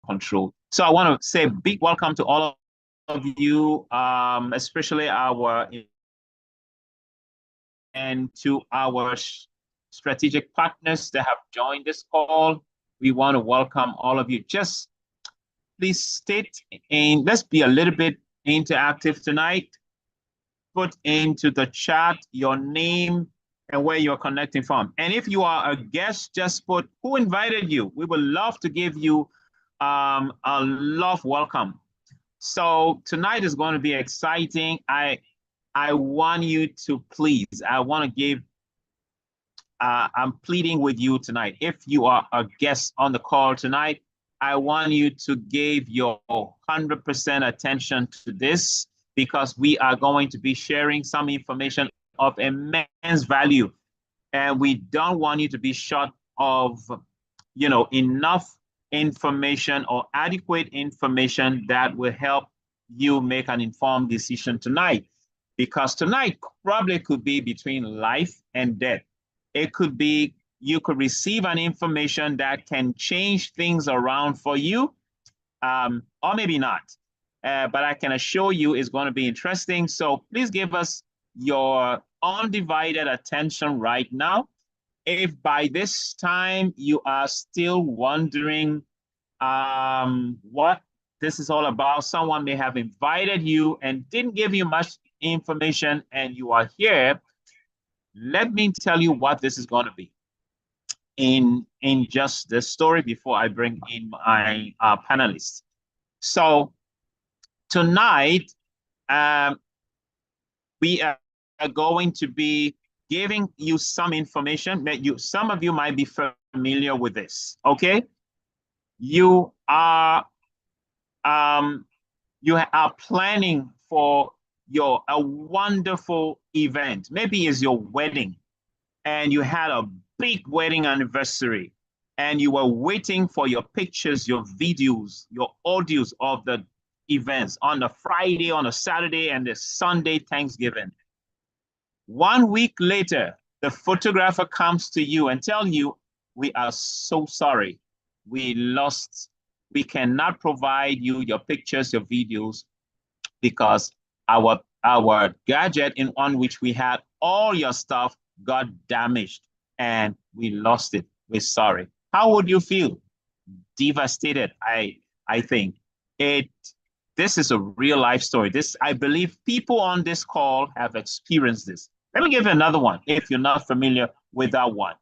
control. So I want to say a big welcome to all of you, especially and to our strategic partners that have joined this call. We want to welcome all of you. Just please state, and let's be a little bit interactive tonight. Put into the chat your name and where you're connecting from. And if you are a guest, just put who invited you. We would love to give you a love welcome. So tonight is going to be exciting. I want you to please, I'm pleading with you tonight. If you are a guest on the call tonight, I want you to give your 100% attention to this, because we are going to be sharing some information of immense value. And we don't want you to be short of, enough information or adequate information that will help you make an informed decision tonight. Because tonight probably could be between life and death. It could be you could receive an information that can change things around for you, or maybe not. But I can assure you it's going to be interesting. So please give us your undivided attention right now. If by this time you are still wondering what this is all about, someone may have invited you and didn't give you much information and you are here, let me tell you what this is going to be in just the story before I bring in my panelists. So tonight, we are going to be giving you some information that some of you might be familiar with this, okay? You are planning for a wonderful event. Maybe it's your wedding, and you had a big wedding anniversary, and you were waiting for your pictures, your videos, your audios of the events on the Friday, on a Saturday, and the Sunday Thanksgiving. 1 week later, the photographer comes to you and tells you, we are so sorry. We cannot provide you your pictures, your videos, because our gadget on which we had all your stuff got damaged and we lost it. We're sorry. How would you feel? Devastated, I think. This is a real life story. I believe people on this call have experienced this. Let me give you another one if you're not familiar with that one.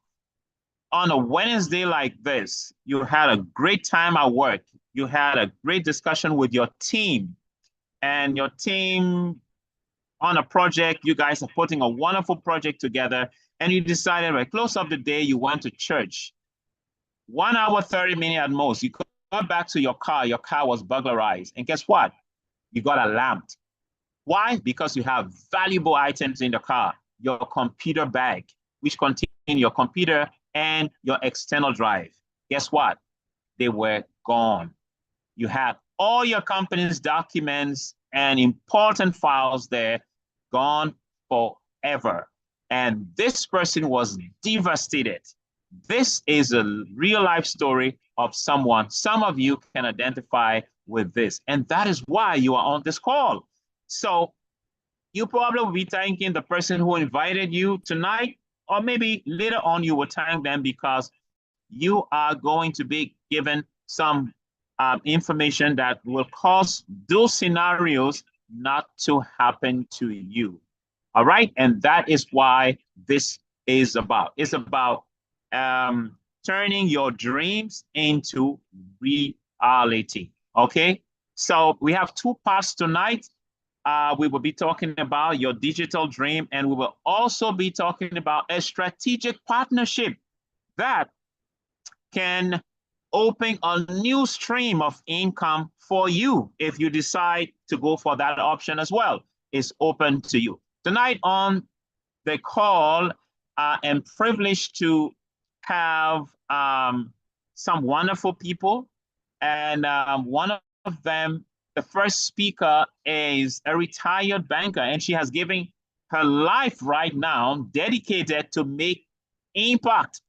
On a Wednesday like this, you had a great time at work. You had a great discussion with your team, and your team on a project, you guys are putting a wonderful project together, and you decided at close of the day, you went to church. 1 hour, 30 minutes at most, you got back to your car was burglarized. And guess what? You got alarmed. Why? Because you have valuable items in the car, your computer bag, which contain your computer and your external drive. Guess what? They were gone. You had all your company's documents and important files there gone forever. And this person was devastated. This is a real life story of someone. Some of you can identify with this. And that is why you are on this call. So you probably will be thanking the person who invited you tonight, or maybe later on you will thank them because you are going to be given some information that will cause those scenarios not to happen to you. All right. And that is why this is about. It's about turning your dreams into reality. Okay. So we have 2 parts tonight. We will be talking about your digital dream, and we will also be talking about a strategic partnership that can open a new stream of income for you if you decide to go for that option as well. It's open to you. Tonight on the call, I am privileged to have some wonderful people, and one of them, the first speaker, is a retired banker, and she has given her life right now dedicated to make impact,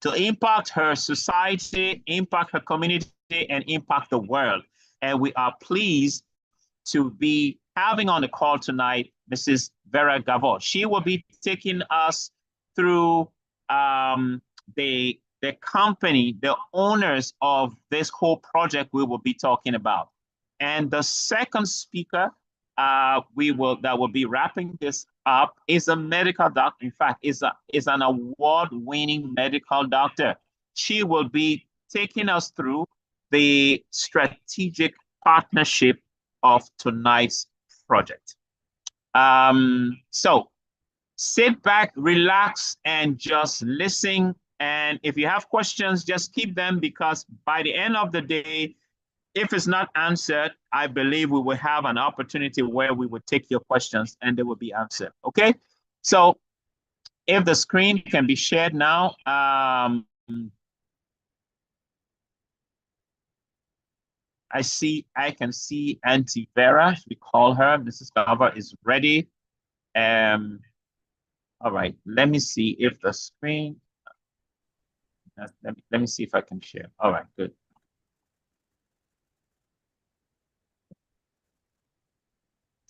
to impact her society, impact her community, and impact the world. And we are pleased to be having on the call tonight Mrs. Vera Gavor. She will be taking us through the company, the owners of this whole project we will be talking about. And the second speaker that will be wrapping this up is a medical doctor. In fact, is an award-winning medical doctor. She will be taking us through the strategic partnership of tonight's project. So sit back, relax, and just listen. And if you have questions, just keep them, because by the end of the day, if it's not answered, I believe we will have an opportunity where we will take your questions and they will be answered. Okay. So if the screen can be shared now, I can see Auntie Vera. We call her. Mrs. Gavor is ready. All right, let me see if the screen, let me see if I can share. All right, good.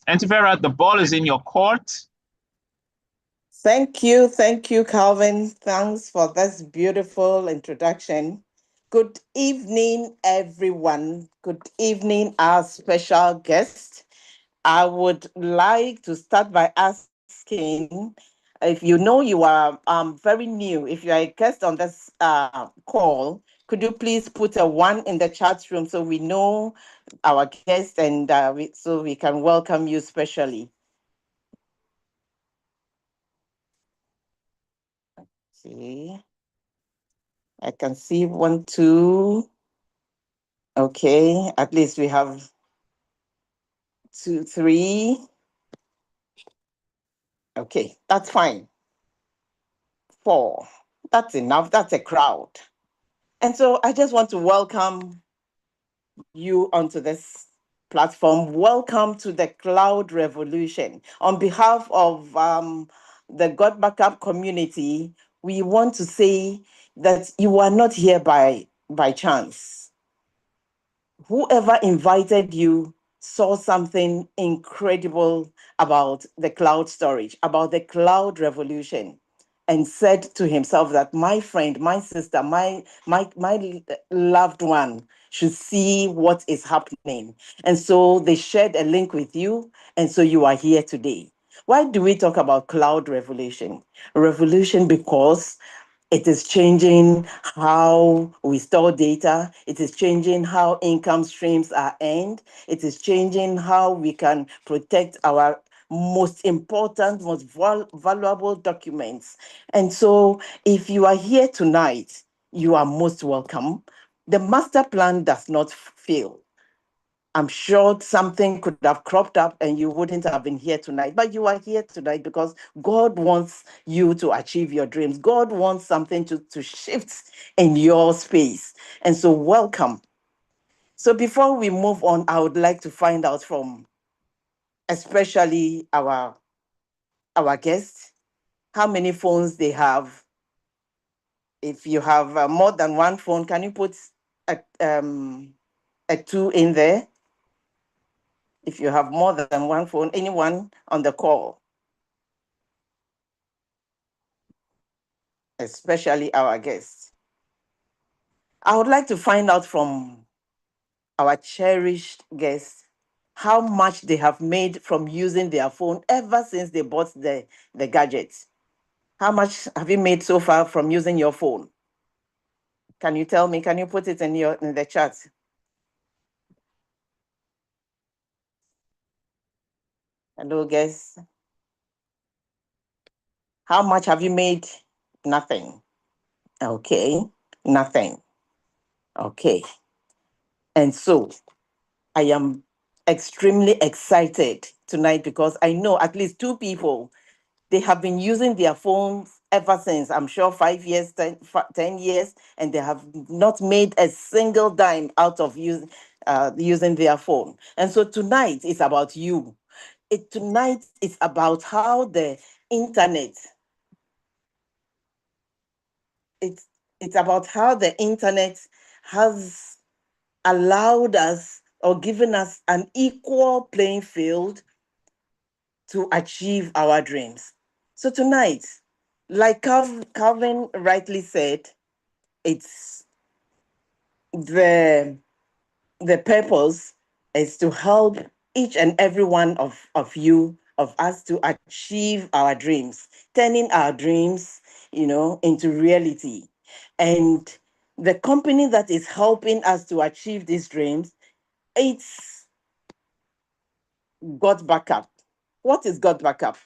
Auntie Vera, the ball is in your court. Thank you, Calvin. Thanks for this beautiful introduction. Good evening, everyone. Good evening, our special guest. I would like to start by asking, if you know you are very new, if you are a guest on this call, could you please put a 1 in the chat room so we know our guest, and so we can welcome you specially. See, I can see 1, 2. Okay, at least we have 2, 3. Okay, that's fine. 4. That's enough. That's a crowd. And so I just want to welcome you onto this platform. Welcome to the Cloud Revolution. On behalf of the GotBackup community, we want to say that you are not here by chance. Whoever invited you saw something incredible about the cloud storage, about the cloud revolution, and said to himself that my friend, my sister, my loved one should see what is happening. And so they shared a link with you, and so you are here today. Why do we talk about cloud revolution? Revolution because it is changing how we store data. It is changing how income streams are earned. It is changing how we can protect our most important, most valuable documents. And so if you are here tonight, you are most welcome. The master plan does not fail. I'm sure something could have cropped up and you wouldn't have been here tonight, but you are here tonight because God wants you to achieve your dreams. God wants something to shift in your space. And so welcome. So before we move on, I would like to find out from especially our guests, how many phones they have. If you have more than one phone, can you put a 2 in there? If you have more than one phone, anyone on the call, especially our guests. I would like to find out from our cherished guests how much they have made from using their phone ever since they bought the gadgets. How much have you made so far from using your phone? Can you tell me? Can you put it in the chat? Hello, guests. How much have you made? Nothing. Okay, nothing. Okay. And so I am extremely excited tonight because I know at least 2 people, they have been using their phones ever since, I'm sure 5 years, 10 years, and they have not made a single dime out of using their phone. And so tonight is about you. Tonight is about how the internet, it's about how the internet has allowed us or given us an equal playing field to achieve our dreams. So tonight, like Calvin rightly said, it's the purpose is to help each and every one of you, of us, to achieve our dreams, turning our dreams, into reality. And the company that is helping us to achieve these dreams, it's GotBackup. What is GotBackup?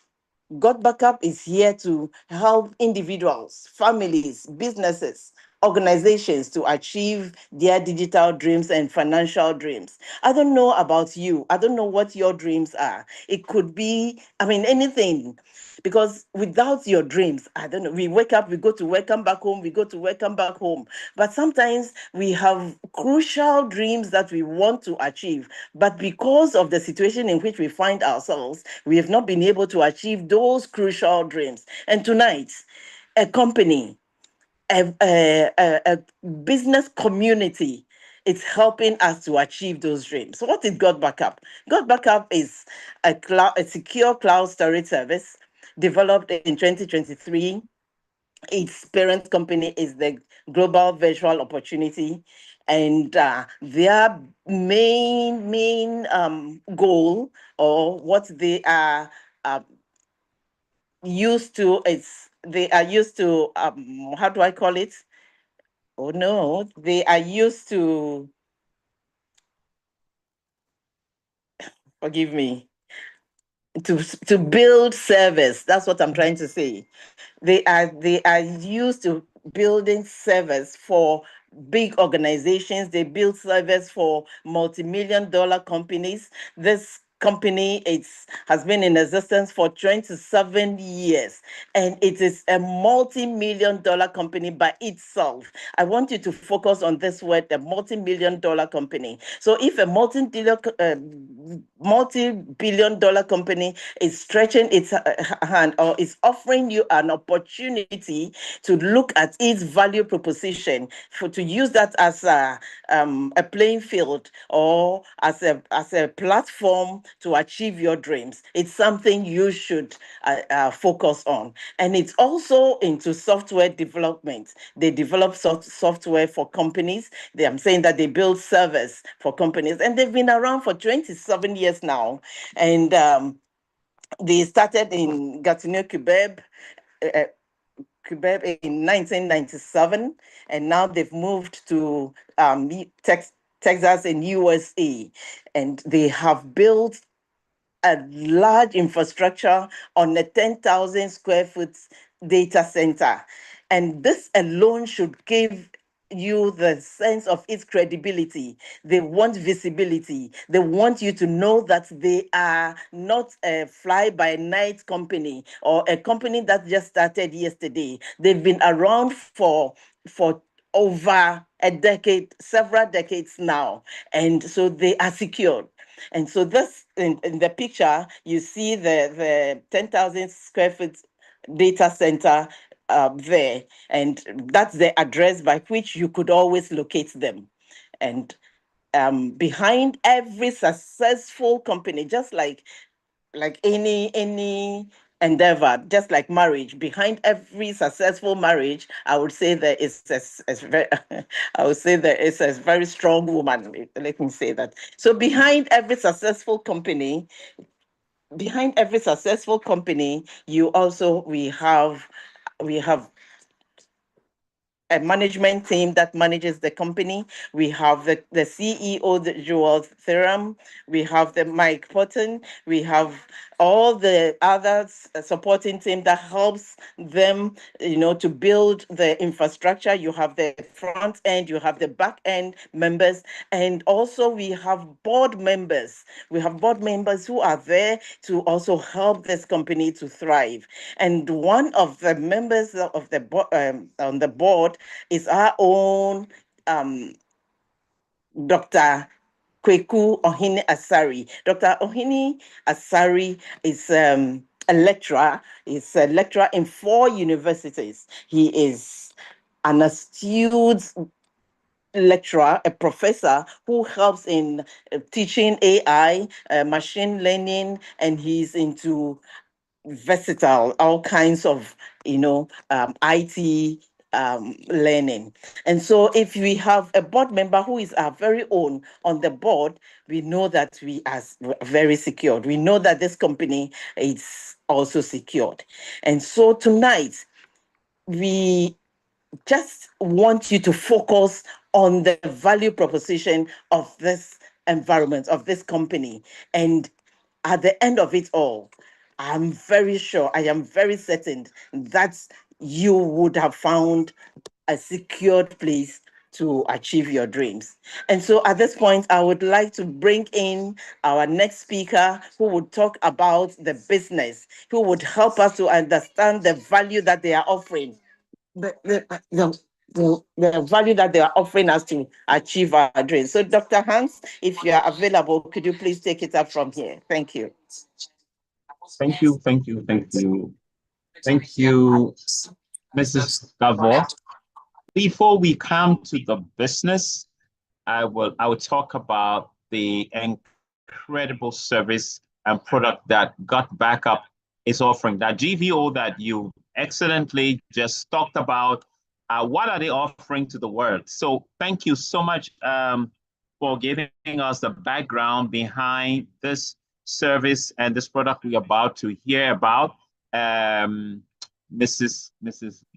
GotBackup is here to help individuals, families, businesses, organizations to achieve their digital dreams and financial dreams. I don't know about you. I don't know what your dreams are. It could be, anything. Because without your dreams, I don't know, we wake up, we go to work, come back home, we go to work, come back home. But sometimes we have crucial dreams that we want to achieve. But because of the situation in which we find ourselves, we have not been able to achieve those crucial dreams. And tonight, a company, a business community, it's helping us to achieve those dreams. So what is GotBackup? GotBackup is a secure cloud storage service developed in 2023. Its parent company is the Global Virtual Opportunity, and their main goal, or what they are used to, how do I call it? Oh no, they are used to, forgive me, to build servers. That's what I'm trying to say. They are used to building servers for big organizations. They build servers for multi-million dollar companies. This company has been in existence for 27 years, and it is a multi-million dollar company by itself. I want you to focus on this word, a multi-million dollar company. So if a multi-billion dollar company is stretching its hand, or is offering you an opportunity to look at its value proposition, to use that as a playing field, or as a platform to achieve your dreams, it's something you should focus on. And it's also into software development. They develop software for companies. I'm saying that they build servers for companies, and they've been around for 27 years now. And they started in Gatineau, Quebec in 1997, and now they've moved to Texas in USA, and they have built a large infrastructure on a 10,000 square foot data center. And this alone should give you the sense of its credibility. They want visibility. They want you to know that they are not a fly-by-night company, or a company that just started yesterday. They've been around for over a decade, several decades now. And so they are secured. And so this, in the picture, you see the 10,000 square foot data center there, and that's the address by which you could always locate them. And behind every successful company, just like any endeavor, just like marriage, behind every successful marriage, I would say there is I would say there is a very strong woman. Let me say that. So behind every successful company, you also we have a management team that manages the company. We have the CEO, the Joel Theram. We have the Mike Potton. We have all the other supporting team that helps them, to build the infrastructure. You have the front end, you have the back end members, and also we have board members. We have board members who are there to also help this company to thrive. And one of the members of the on the board is our own Dr. Kweku Ohene Asari. Dr. Ohene Asari is a lecturer. He's a lecturer in 4 universities. He is an astute lecturer, a professor who helps in teaching AI, machine learning, and he's into versatile, all kinds of, IT learning. And so if we have a board member who is our very own on the board, we know that we are very secured. We know that this company is also secured. And so tonight, we just want you to focus on the value proposition of this environment, of this company. And at the end of it all, I'm very sure, I am very certain that you would have found a secured place to achieve your dreams. And so at this point, I would like to bring in our next speaker who would talk about the business, who would help us to understand the value that they are offering, the value that they are offering us to achieve our dreams. So Dr. Hans, if you are available, could you please take it up from here? Thank you. Thank you, thank you, thank you. Thank you, Mrs. Gavor. Before we come to the business, I will talk about the incredible service and product that GotBackup is offering. That GVO that you excellently just talked about, what are they offering to the world? So thank you so much for giving us the background behind this service and this product we're about to hear about, Mrs.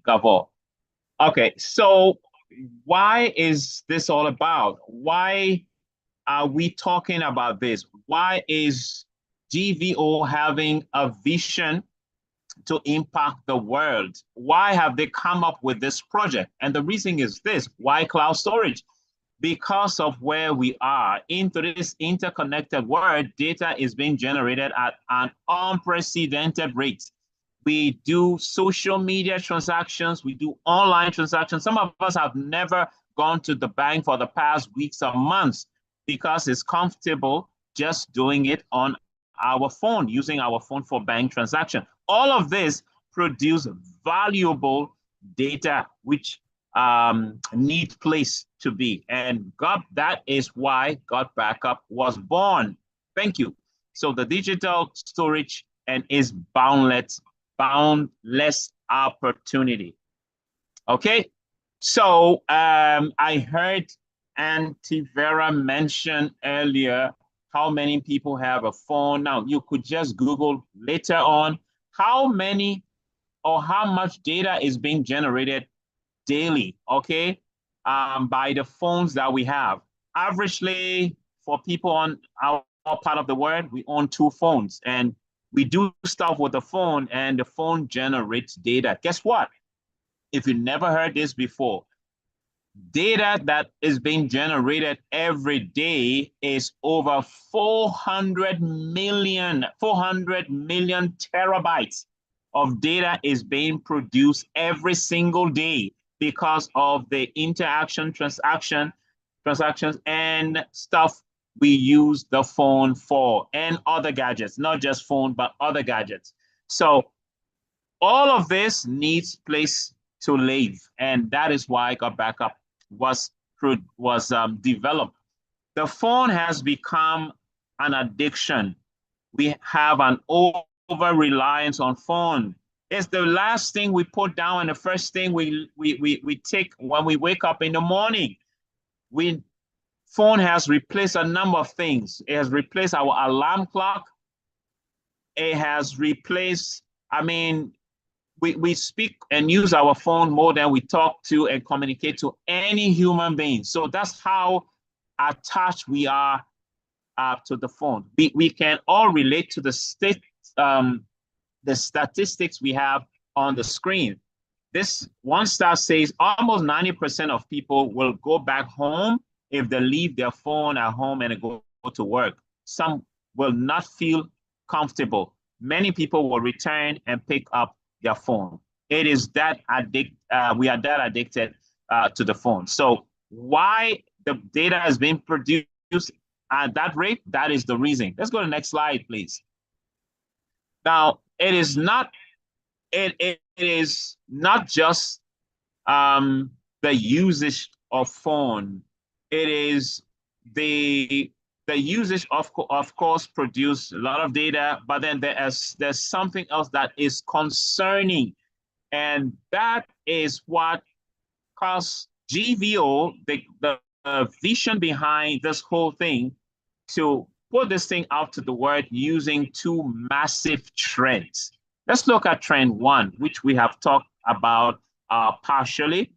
Gavor. Okay, so why is this all about? Why are we talking about this? Why is GVO having a vision to impact the world? Why have they come up with this project? And the reason is this: why cloud storage? Because of where we are into this interconnected world, data is being generated at an unprecedented rate. We do social media transactions, we do online transactions. Some of us have never gone to the bank for the past weeks or months because it's comfortable just doing it on our phone, using our phone for bank transaction. All of this produce valuable data, which need place to be. And that is why GotBackup was born. Thank you. So the digital storage and is boundless opportunity. Okay. So I heard Auntie Vera mention earlier how many people have a phone. Now you could just Google later on how many or how much data is being generated daily, okay, by the phones that we have. Averagely, for people on our part of the world, we own 2 phones and we do stuff with the phone and the phone generates data. Guess what? If you never heard this before, data that is being generated every day is over 400 million terabytes of data is being produced every single day because of the transactions and stuff we use the phone for, and other gadgets, not just phone, but other gadgets. So all of this needs place to live, and that is why GotBackup was developed. The phone has become an addiction. We have an over-reliance on phone. It's the last thing we put down and the first thing we take when we wake up in the morning. Phone has replaced a number of things. It has replaced our alarm clock. It has replaced, we speak and use our phone more than we talk to and communicate to any human being. So that's how attached we are to the phone. We can all relate to the statistics we have on the screen. This one stat says almost 90% of people will go back home if they leave their phone at home and go to work. Some will not feel comfortable. Many people will return and pick up their phone. It is that we are that addicted to the phone. So why the data has been produced at that rate, that is the reason. Let's go to the next slide, please. Now, it is not just the usage of phone, it is the usage of course produce a lot of data, but then there's something else that is concerning, and that is what caused GVO, the vision behind this whole thing, to put this thing out to the world using two massive trends. Let's look at trend one, which we have talked about partially.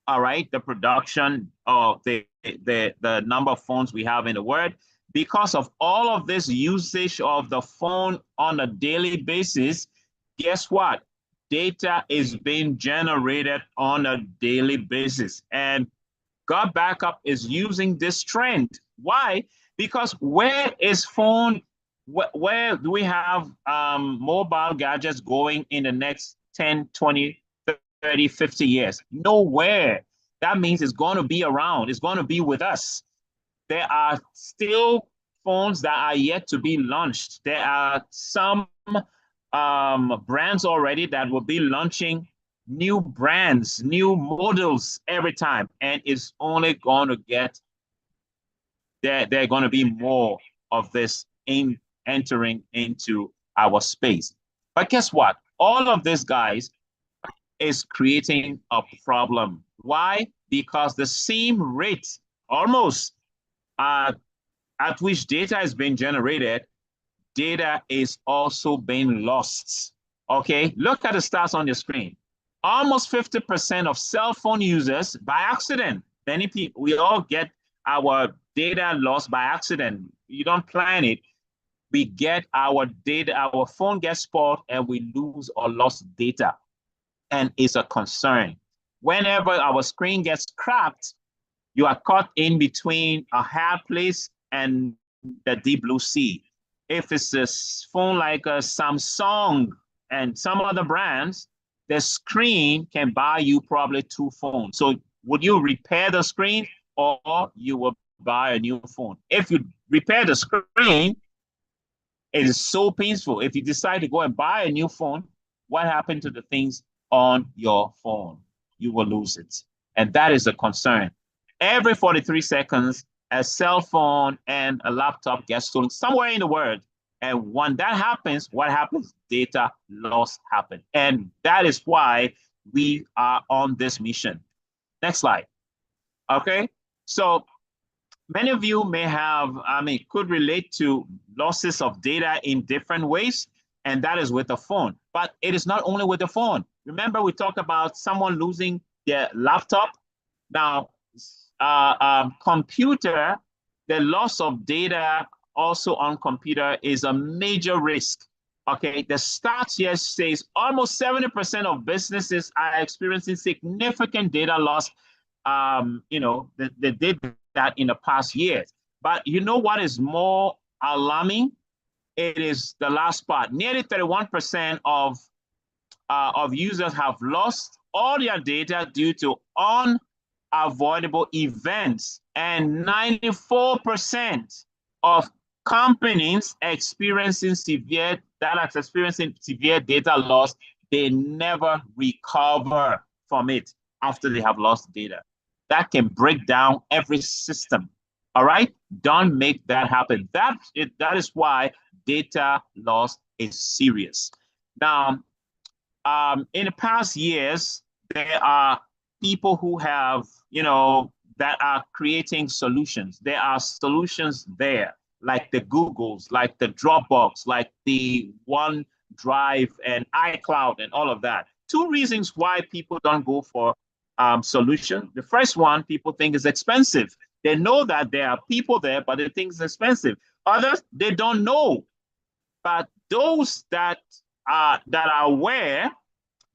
All right, the production of the number of phones we have in the world. Because of all of this usage of the phone on a daily basis, guess what? Data is being generated on a daily basis. And GotBackup is using this trend. Why? Because where is phone, where do we have mobile gadgets going in the next 10, 20, 30, 50 years? Nowhere. That means it's going to be around. It's going to be with us. There are still phones that are yet to be launched. There are some brands already that will be launching new brands, new models every time. And it's only going to get, there are going to be more of this entering into our space. But guess what? All of this, guys, is creating a problem. Why? Because the same rate, almost at which data is being generated, data is also being lost. Okay, look at the stats on your screen. Almost 50% of cell phone users by accident. Many people, we all get our data lost by accident. You don't plan it. We get our data, our phone gets spoiled, and we lose or lost data. And it's a concern. Whenever our screen gets cracked, you are caught in between a hard place and the deep blue sea. If it's a phone like a Samsung and some other brands, the screen can buy you probably 2 phones. So would you repair the screen, or you will buy a new phone? If you repair the screen, it is so painful. If you decide to go and buy a new phone, what happened to the things on your phone? You will lose it. And that is a concern. Every 43 seconds, a cell phone and a laptop gets stolen somewhere in the world. And when that happens, what happens? Data loss happens. And that is why we are on this mission. Next slide. Okay, so many of you may have, could relate to losses of data in different ways, and that is with the phone. But it is not only with the phone. Remember, we talked about someone losing their laptop. Now, computer, the loss of data also on computer is a major risk. Okay, the stats here says almost 70% of businesses are experiencing significant data loss. They did that in the past years. But you know what is more alarming? It is the last part. Nearly 31% of users have lost all their data due to unavoidable events, and 94% of companies experiencing severe data loss, they never recover from it after they have lost data. That can break down every system. All right, don't make that happen. That is why data loss is serious. Now, in the past years, there are people who have, that are creating solutions. There are solutions there, like the Googles, like the Dropbox, like the OneDrive and iCloud and all of that. 2 reasons why people don't go for solution. The first one, people think is expensive. They know that there are people there, but they think it's expensive. Others, they don't know. But those that are aware,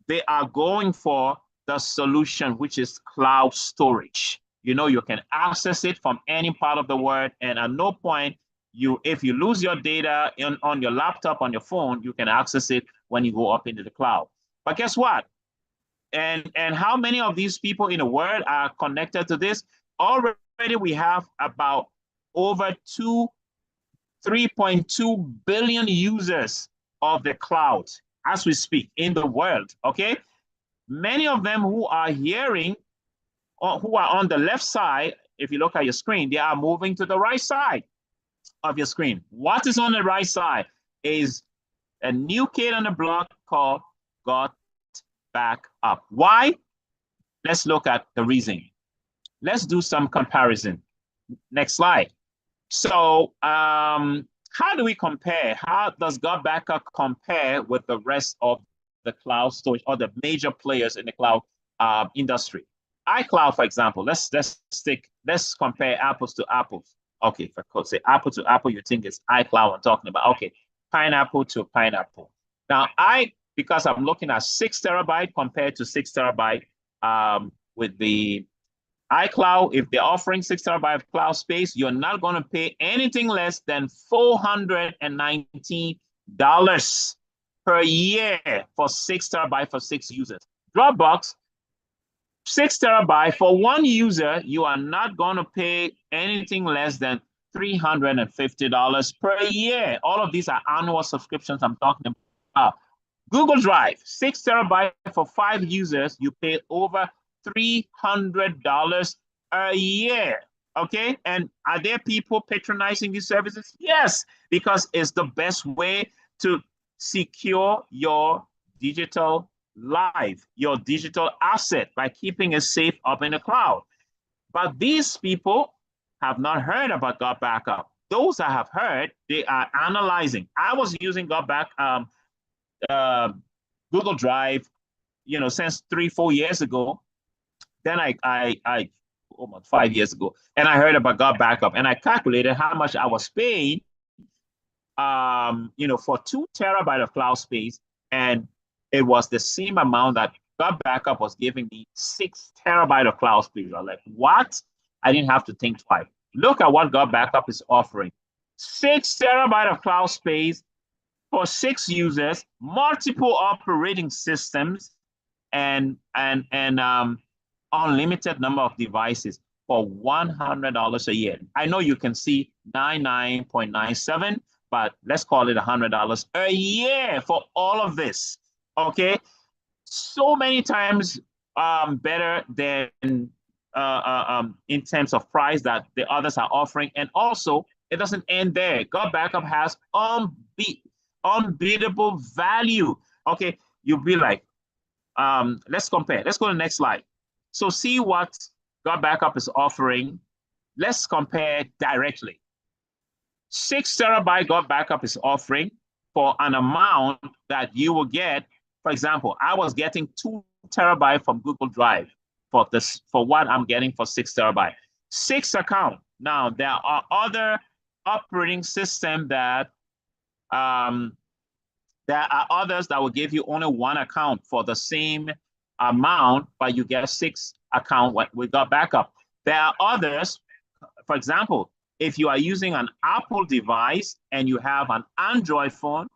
they are going for the solution, which is cloud storage. You can access it from any part of the world, and at no point, if you lose your data on your laptop, on your phone, you can access it when you go up into the cloud. But guess what? And how many of these people in the world are connected to this? Already we have about over 3.2 billion users of the cloud as we speak in the world, okay? Many of them who are hearing who are on the left side, if you look at your screen, they are moving to the right side of your screen. What is on the right side is a new kid on the block called GotBackup. Why? Let's look at the reason. Let's do some comparison. Next slide. So how do we compare? How does GotBackup compare with the rest of the cloud storage or the major players in the cloud industry? iCloud, for example, let's compare apples to apples. Okay, if I could say apple to apple, you think it's iCloud I'm talking about. Okay, pineapple to pineapple. Now, because I'm looking at 6 terabyte compared to 6 terabyte with the iCloud, if they're offering 6 terabyte of cloud space, you're not going to pay anything less than $419 per year for 6 terabyte for 6 users. Dropbox, 6 terabyte for 1 user, you are not going to pay anything less than $350 per year. All of these are annual subscriptions I'm talking about. Google Drive, 6 terabyte for 5 users, you pay over $300 a year. Okay, and are there people patronizing these services? Yes, because it's the best way to secure your digital life, your digital asset, by keeping it safe up in the cloud. But these people have not heard about GotBackup. Those that have heard, they are analyzing. I was using Google Drive, since 3-4 years ago. Then I almost 5 years ago, and I heard about GotBackup, and I calculated how much I was paying, for 2 terabyte of cloud space, and it was the same amount that GotBackup was giving me 6 terabyte of cloud space. I was like, what? I didn't have to think twice. Look at what GotBackup is offering: 6 terabyte of cloud space for 6 users, multiple operating systems, and unlimited number of devices for $100 a year. I know you can see 99.97, but let's call it $100 a year for all of this. Okay, so many times better than in terms of price that the others are offering. And also, it doesn't end there. GotBackup has unbeatable value. Okay, you'll be like, let's compare. Let's go to the next slide. So see what GotBackup is offering. Let's compare directly. 6 terabyte GotBackup is offering for an amount that you will get. For example, I was getting 2 terabyte from Google Drive for what I'm getting for 6 terabyte. 6 account. Now, there are other operating systems that there are others that will give you only 1 account for the same amount, but you get 6 account with GotBackup. There are others, for example, if you are using an Apple device and you have an Android phone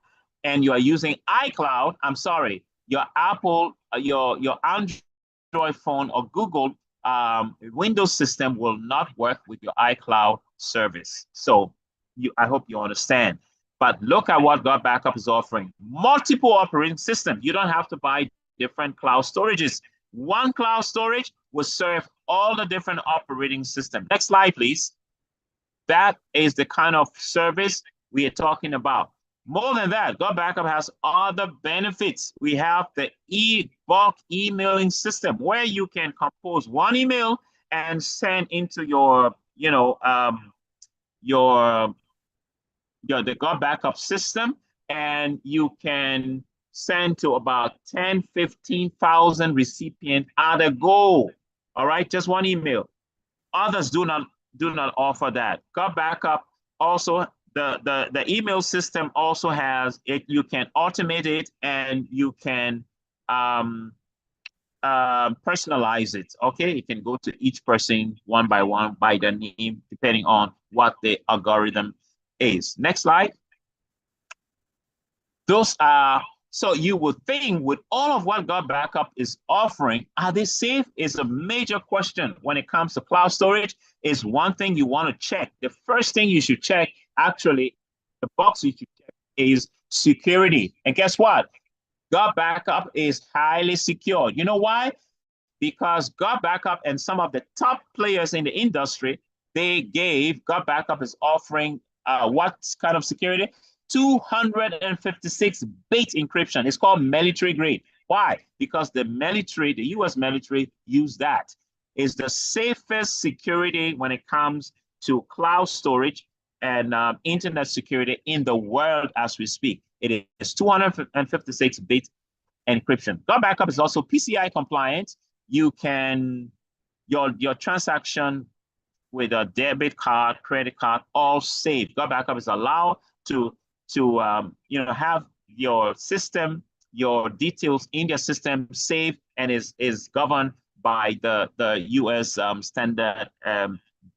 and you are using iCloud, I'm sorry, your Android phone or Google Windows system will not work with your iCloud service. So I hope you understand. But look at what GotBackup is offering. Multiple operating systems. You don't have to buy different cloud storages. One cloud storage will serve all the different operating systems. Next slide, please. That is the kind of service we are talking about. More than that, GotBackup has other benefits. We have the bulk emailing system where you can compose 1 email and send into your, the GotBackup system, and you can send to about 10-15,000 recipients at a go. All right, just 1 email. Others do not offer that. GotBackup also, the email system also has it. You can automate it, and you can personalize it. Okay, you can go to each person one by one by their name, depending on what the algorithm is. Next slide. Those are, so you would think with all of what GotBackup is offering, are they safe? Is a major question when it comes to cloud storage. Is one thing you want to check. The first thing you should check, actually, the box you should check is security. And guess what? GotBackup is highly secure. You know why? because GotBackup and some of the top players in the industry, they gave GotBackup is offering what kind of security? 256-bit encryption. It's called military grade. Why? Because the military, the US military, use that. It's the safest security when it comes to cloud storage and internet security in the world as we speak. It is 256-bit encryption. GotBackup is also PCI compliant. You can, your transaction with a debit card, credit card, all saved. GotBackup is allowed to have your system, your details in your system saved, and is governed by the US standard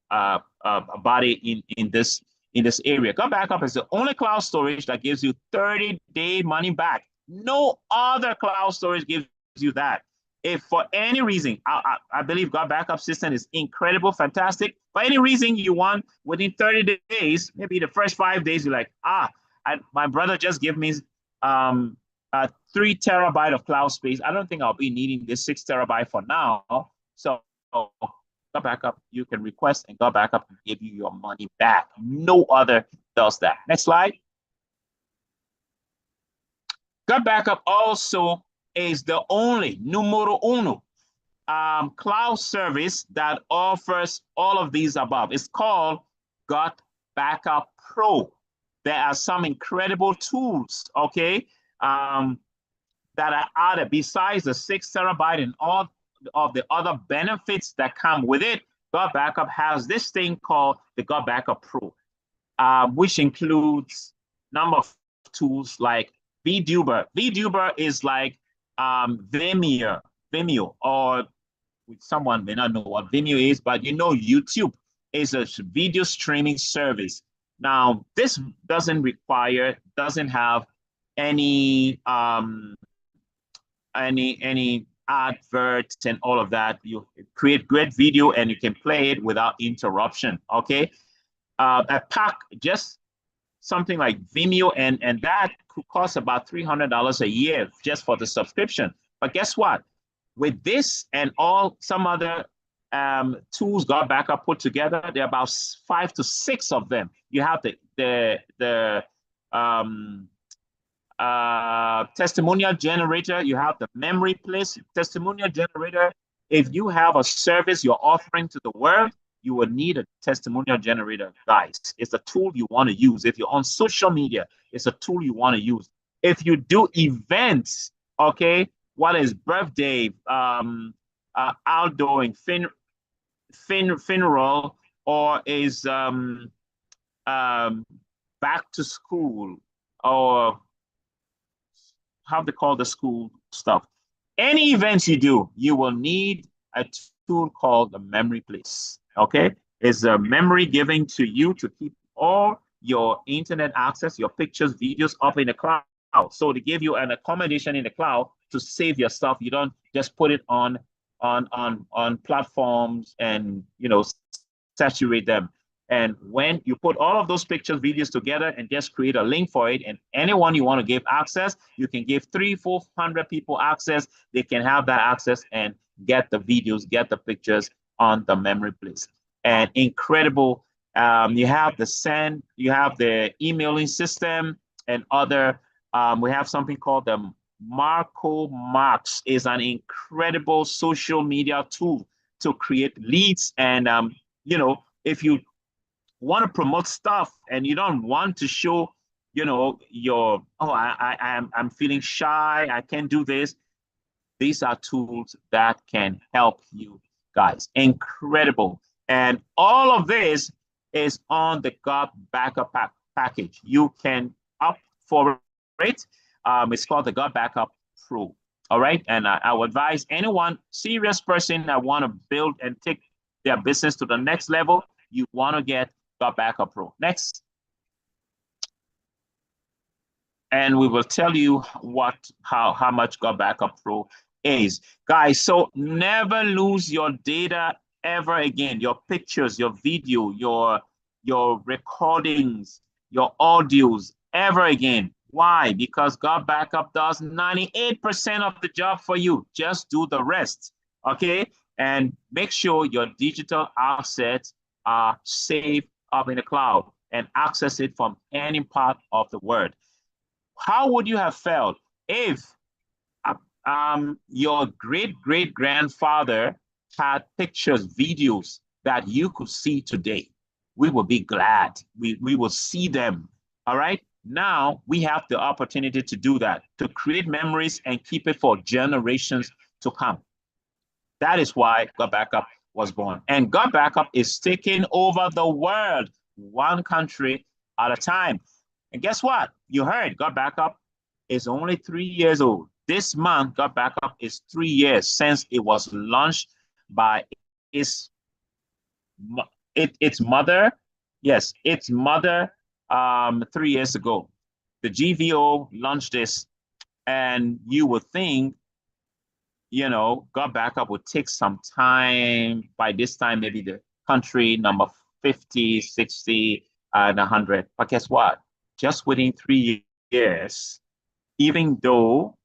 body in this area. GotBackup is the only cloud storage that gives you 30-day money back. No other cloud storage gives you that. If for any reason, I believe GotBackup system is incredible, fantastic. For any reason you want, within 30 days, maybe the first 5 days, you're like, my brother just gave me 3 terabyte of cloud space. I don't think I'll be needing this 6 terabyte for now. So GotBackup, you can request, and GotBackup will give you your money back. No other does that. Next slide. GotBackup also is the only numero uno cloud service that offers all of these above. It's called GotBackup Pro. There are some incredible tools, okay, that are added besides the 6 terabyte and all of the other benefits that come with it. GotBackup has this thing called the GotBackup Pro, which includes number of tools like VDuber. VDuber is like Vimeo, or someone may not know what Vimeo is, but you know YouTube is a video streaming service. Now, this doesn't have any adverts and all of that. You create great video and you can play it without interruption. Okay, a pack, just something like Vimeo, and that could cost about $300 a year just for the subscription. But guess what? With this and some other tools GotBackup put together, there are about 5 to 6 of them. You have the testimonial generator. You have the memory place testimonial generator. If you have a service you're offering to the world, you will need a testimonial generator, guys. It's a tool you want to use. If you're on social media, it's a tool you want to use. If you do events, okay, what is birthday, outdoing, funeral, or is back to school, or how they call the school stuff. Any events you do, you will need a tool called the memory place. Okay, it's a memory given to you to keep all your internet access, your pictures, videos up in the cloud. So they give you an accommodation in the cloud to save your stuff. You don't just put it on platforms and saturate them. And when you put all of those pictures, videos together and just create a link for it, and anyone you want to give access, you can give 300-400 people access. They can have that access and get the videos, get the pictures on the memory place. And incredible. You have the send, you have the emailing system, and other. We have something called the Marco Marks. Is an incredible social media tool to create leads. And if you want to promote stuff and you don't want to show, I'm feeling shy, I can't do this. These are tools that can help you guys. Incredible. And all of this is on the GotBackup package. You can opt for it. It's called the GotBackup Pro. All right. And I would advise anyone, serious person that want to build and take their business to the next level, you want to get GotBackup Pro. Next. And we will tell you how much GotBackup Pro is. Guys, so never lose your data ever again. Your pictures, your video, your recordings, your audios ever again. Why? Because GotBackup does 98% of the job for you. Just do the rest. Okay, and make sure your digital assets are safe up in the cloud and access it from any part of the world. How would you have felt if your great grandfather had pictures, videos that you could see today? We will be glad. We will see them. All right. Now we have the opportunity to do that, to create memories and keep it for generations to come. That is why GotBackup was born. And GotBackup is taking over the world, one country at a time. And guess what? You heard GotBackup is only 3 years old. This month, GotBackup is 3 years since it was launched by its its mother. Yes, its mother 3 years ago. The GVO launched this, and you would think, GotBackup would take some time. By this time, maybe the country number 50, 60, and 100. But guess what? Just within 3 years, even though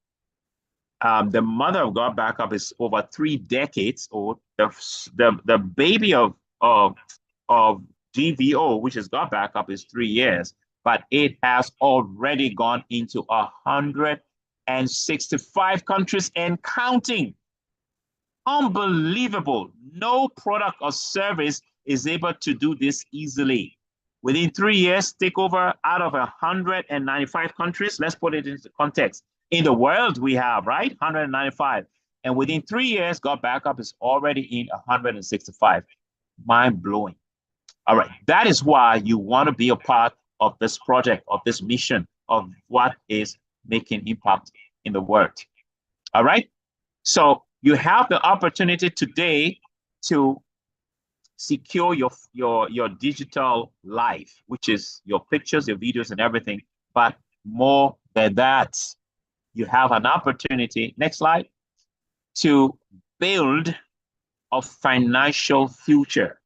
the mother of GotBackup is over 3 decades old, the baby of GVO, which is GotBackup, is 3 years, but it has already gone into 165 countries and counting. Unbelievable. No product or service is able to do this easily. Within 3 years, take over out of 195 countries. Let's put it into context. In the world, we have, right? 195. And within 3 years, GotBackup is already in 165. Mind blowing. All right. That is why you want to be a part of this project, of this mission, of what is making impact in the world. All right. So you have the opportunity today to secure your digital life, which is your pictures, your videos, and everything. But more than that, you have an opportunity, next slide, to build a financial future.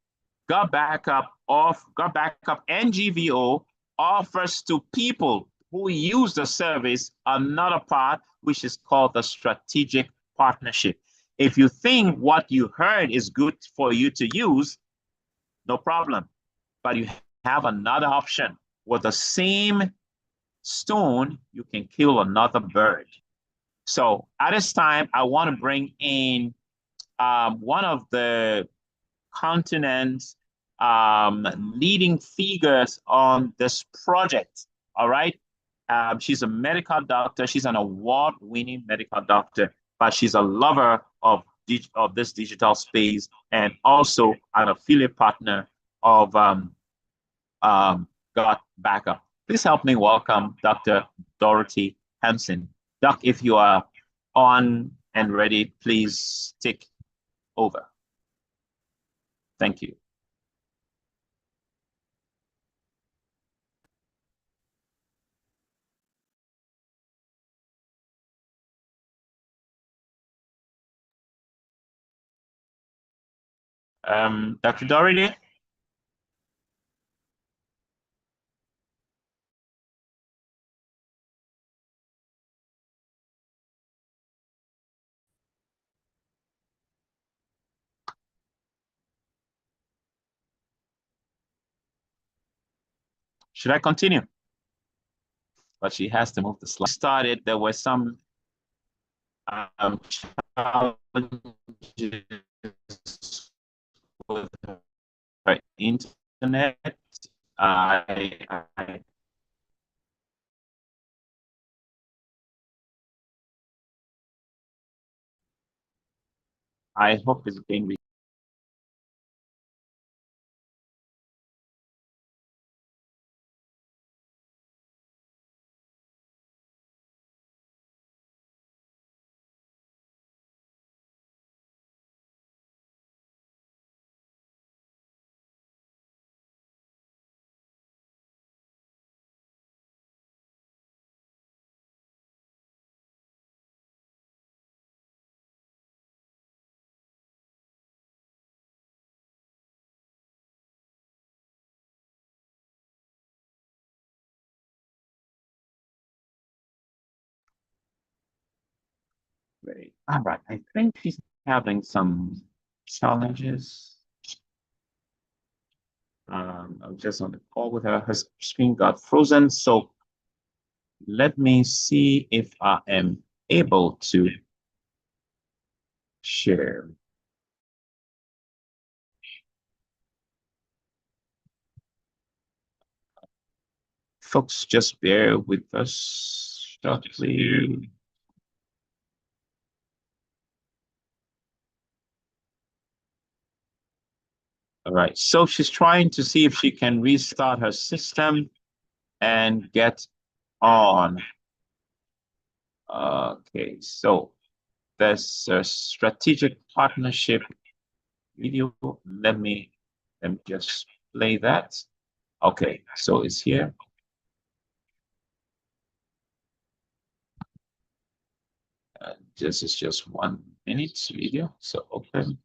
GotBackup and GVO offers to people who use the service another part, which is called the strategic partnership. If you think what you heard is good for you to use, no problem. But you have another option. With the same stone, you can kill another bird. So at this time, I want to bring in one of the continent's leading figures on this project. All right. She's a medical doctor. She's an award-winning medical doctor, but she's a lover of this digital space and also an affiliate partner of GotBackup. Please help me welcome Dr. Dorothy Hanson. Doc, if you are on and ready, please take over. Thank you. Dr. Dorothy? Should I continue? But she has to move the slide. Started, there were some challenges with her internet. I hope it's being ready. All right, I think she's having some challenges. I'm just on the call with her. Her screen got frozen. So let me see if I am able to share. Folks, just bear with us shortly. All right, so she's trying to see if she can restart her system and get on. Okay, so there's a strategic partnership video. Let me just play that. Okay, so it's here. This is just 1 minute video, so open.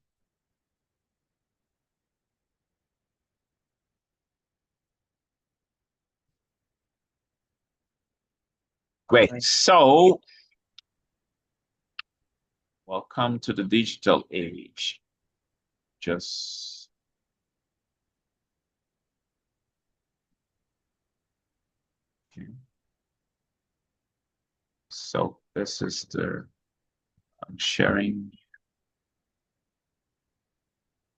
Great, so welcome to the digital age. Just okay. So this is the I'm sharing.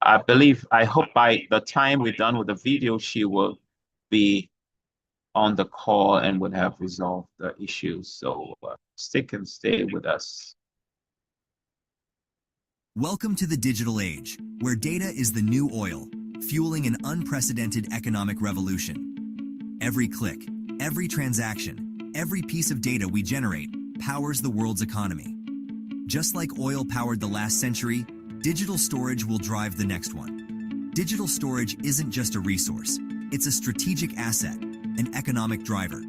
I hope by the time we're done with the video, she will be on the call and would have resolved the issues. So stick and stay with us. Welcome to the digital age, where data is the new oil, fueling an unprecedented economic revolution. Every click, every transaction, every piece of data we generate powers the world's economy. Just like oil powered the last century, digital storage will drive the next one. Digital storage isn't just a resource, it's a strategic asset, an economic driver.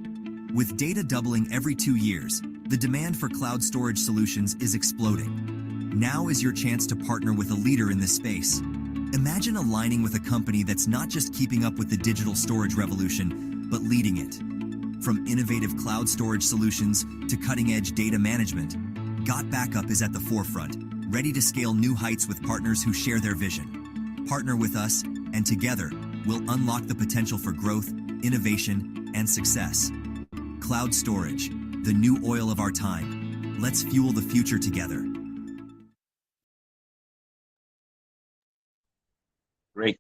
With data doubling every 2 years, the demand for cloud storage solutions is exploding. Now is your chance to partner with a leader in this space. Imagine aligning with a company that's not just keeping up with the digital storage revolution, but leading it. From innovative cloud storage solutions to cutting-edge data management, GotBackup is at the forefront, ready to scale new heights with partners who share their vision. Partner with us, and together, we'll unlock the potential for growth, innovation, and success. Cloud storage, the new oil of our time. Let's fuel the future together. Great.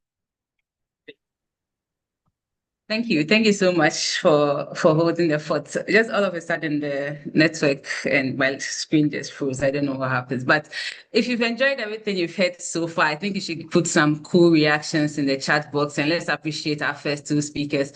Thank you. Thank you so much for holding the fort. Just all of a sudden, the network and my screen just froze. I don't know what happens. But if you've enjoyed everything you've heard so far, I think you should put some cool reactions in the chat box, and let's appreciate our first 2 speakers.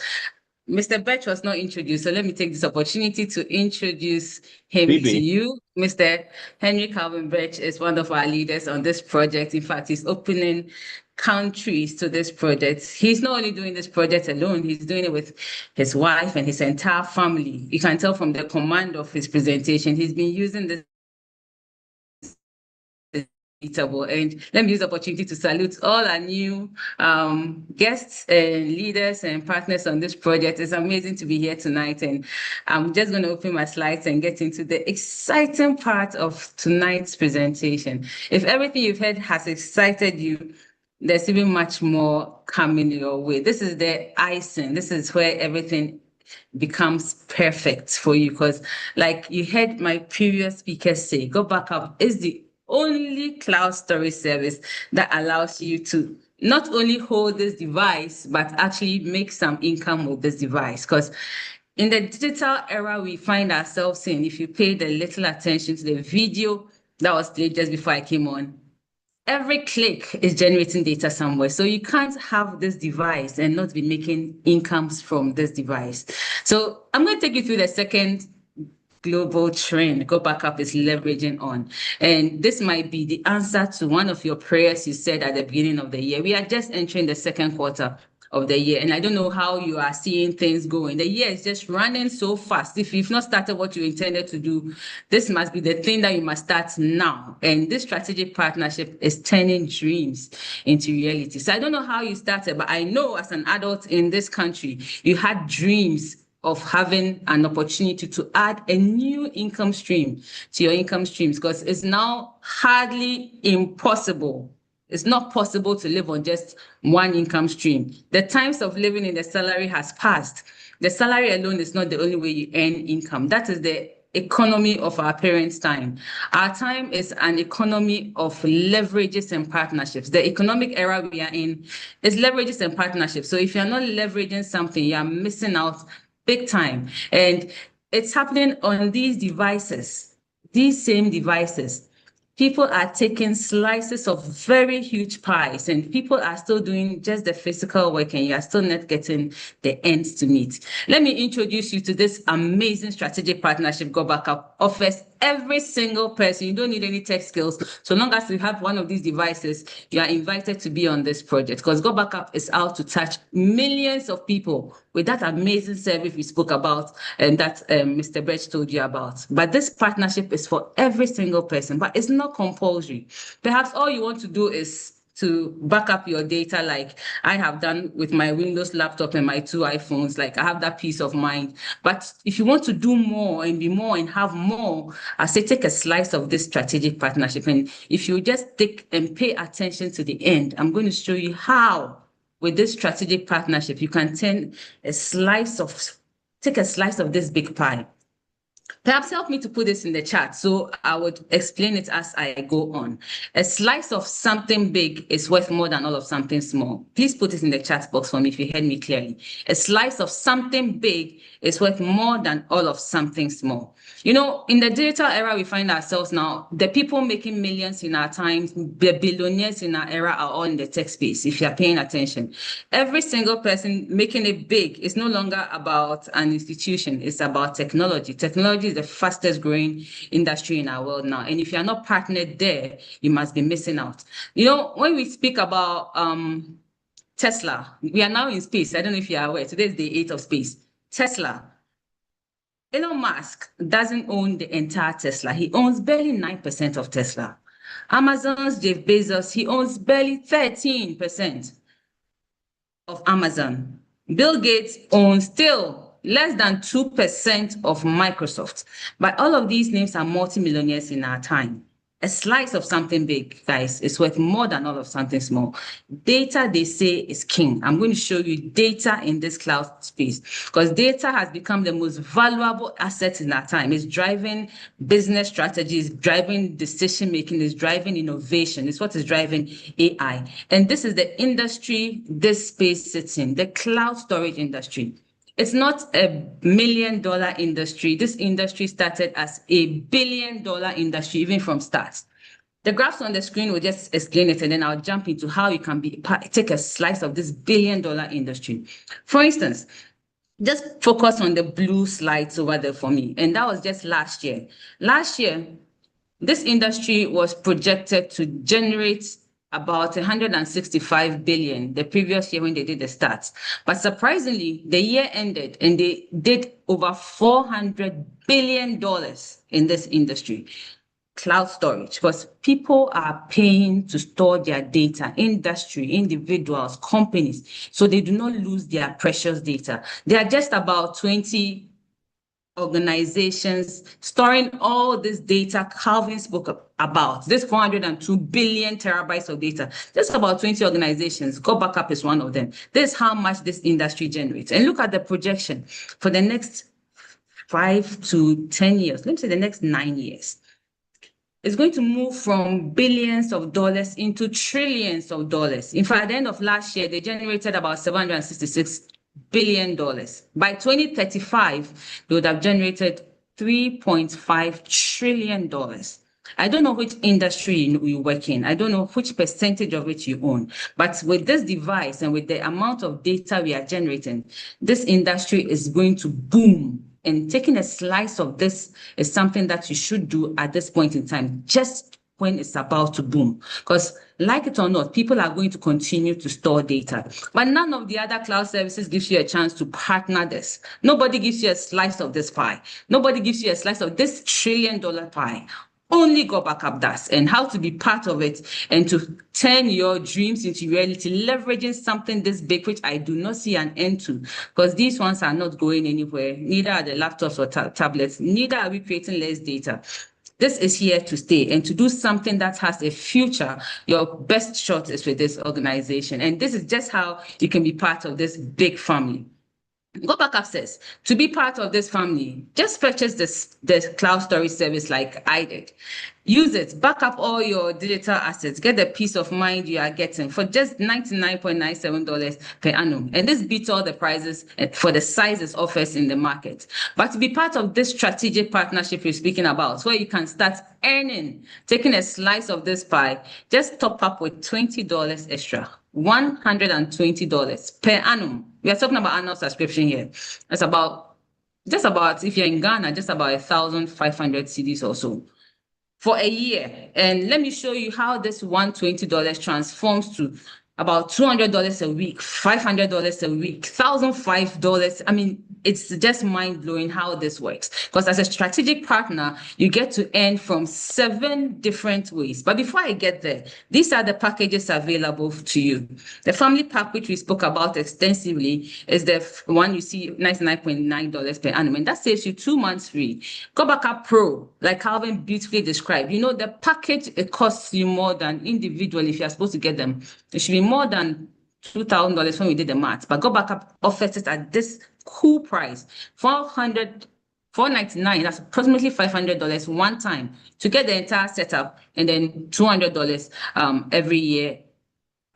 Mr. Birch was not introduced, so let me take this opportunity to introduce him to you. Mr. Henry Calvin Birch is one of our leaders on this project. In fact, he's opening countries to this project. He's not only doing this project alone, he's doing it with his wife and his entire family. You can tell from the command of his presentation, he's been using this. And let me use the opportunity to salute all our new guests and leaders and partners on this project. It's amazing to be here tonight, and I'm just going to open my slides and get into the exciting part of tonight's presentation. If everything you've heard has excited you, there's even much more coming your way. This is the icing. This is where everything becomes perfect for you, because like you heard my previous speakers say, GotBackup is the only cloud storage service that allows you to not only hold this device, but actually make some income with this device. Because in the digital era we find ourselves in, if you paid a little attention to the video that was played just before I came on, every click is generating data somewhere. So you can't have this device and not be making incomes from this device. So I'm going to take you through the second global trend GotBackup is leveraging on. And this might be the answer to one of your prayers you said at the beginning of the year. We are just entering the second quarter of the year, and I don't know how you are seeing things going. The year is just running so fast. If you've not started what you intended to do, this must be the thing that you must start now. And this strategic partnership is turning dreams into reality. So I don't know how you started, but I know as an adult in this country, you had dreams of having an opportunity to add a new income stream to your income streams, because it's now hardly impossible. It's not possible to live on just one income stream. The times of living in the salary has passed. The salary alone is not the only way you earn income. That is the economy of our parents' time. Our time is an economy of leverages and partnerships. The economic era we are in is leverages and partnerships. So if you're not leveraging something, you're missing out big time. And it's happening on these devices, these same devices. People are taking slices of very huge pies, and people are still doing just the physical work, and you are still not getting the ends to meet. Let me introduce you to this amazing strategic partnership GotBackup offers every single person. You don't need any tech skills. So long as you have one of these devices, you are invited to be on this project, because GotBackup is out to touch millions of people with that amazing service we spoke about and that Mr. Birch told you about. But this partnership is for every single person, but it's not compulsory. Perhaps all you want to do is to back up your data, like I have done with my Windows laptop and my 2 iPhones. Like I have that peace of mind. But if you want to do more and be more and have more, I say take a slice of this strategic partnership. And if you just take and pay attention to the end, I'm going to show you how with this strategic partnership, you can take a slice of this big pie. Perhaps help me to put this in the chat, so I would explain it as I go on. A slice of something big is worth more than all of something small. Please put it in the chat box for me if you heard me clearly. A slice of something big is worth more than all of something small. You know, in the digital era we find ourselves now, the people making millions in our time, the billionaires in our era are all in the tech space, if you're paying attention. Every single person making it big is no longer about an institution, it's about technology. Technology is the fastest growing industry in our world now. And if you're not partnered there, you must be missing out. You know, when we speak about Tesla, we are now in space. I don't know if you're aware, today is the 8th of space. Tesla. Elon Musk doesn't own the entire Tesla. He owns barely 9% of Tesla. Amazon's Jeff Bezos, he owns barely 13% of Amazon. Bill Gates owns still less than 2% of Microsoft. But all of these names are multimillionaires in our time. A slice of something big, guys, is worth more than all of something small. Data, they say, is king. I'm going to show you data in this cloud space, because data has become the most valuable asset in our time. It's driving business strategies, driving decision-making, it's driving innovation. It's what is driving AI. And this is the industry this space sits in, the cloud storage industry. It's not $1 million industry. This industry started as $1 billion industry, even from start. The graphs on the screen will just explain it, and then I'll jump into how you can take a slice of this $1 billion industry. For instance, just focus on the blue slides over there for me. And that was just last year. Last year, this industry was projected to generate about 165 billion the previous year when they did the stats. But surprisingly, the year ended and they did over $400 billion in this industry. Cloud storage, because people are paying to store their data, industry, individuals, companies, so they do not lose their precious data. There are just about 20 organizations storing all this data Calvin spoke about, this 402 billion terabytes of data. Just about 20 organizations. GotBackup is one of them. This is how much this industry generates. And look at the projection for the next 5 to 10 years. Let me say the next 9 years. It's going to move from billions of dollars into trillions of dollars. In fact, at the end of last year, they generated about $766 billion. By 2035, they would have generated $3.5 trillion. I don't know which industry you work in. I don't know which percentage of it you own. But with this device and with the amount of data we are generating, this industry is going to boom. And taking a slice of this is something that you should do at this point in time, just when it's about to boom. Because like it or not, people are going to continue to store data. But none of the other cloud services gives you a chance to partner this. Nobody gives you a slice of this pie. Nobody gives you a slice of this $1 trillion pie. only GotBackup does, and how to be part of it and to turn your dreams into reality, leveraging something this big, which I do not see an end to, because these ones are not going anywhere. Neither are the laptops or tablets. Neither are we creating less data. This is here to stay, and to do something that has a future, your best shot is with this organization. And this is just how you can be part of this big family. GotBackup says, to be part of this family, just purchase the cloud storage service like I did. Use it, back up all your digital assets, get the peace of mind you are getting for just $99.97 per annum. And this beats all the prices for the sizes offers in the market. But to be part of this strategic partnership we're speaking about, where you can start earning, taking a slice of this pie, just top up with $20 extra. $120 per annum. We are talking about annual subscription here. It's just about, if you're in Ghana, just about 1,500 cedis or so for a year. And let me show you how this $120 transforms to about $200 a week, $500 a week, $1,005. I mean, it's just mind-blowing how this works. Because as a strategic partner, you get to earn from 7 different ways. But before I get there, these are the packages available to you. The family pack, which we spoke about extensively, is the one you see, $99.9 per annum. And that saves you 2 months free. GotBackup Pro, like Calvin beautifully described, you know, the package, it costs you more than individually if you're supposed to get them. It should be more than $2,000 when we did the math, but GotBackup offers it at this cool price, $499. That's approximately $500 one time to get the entire setup, and then $200 every year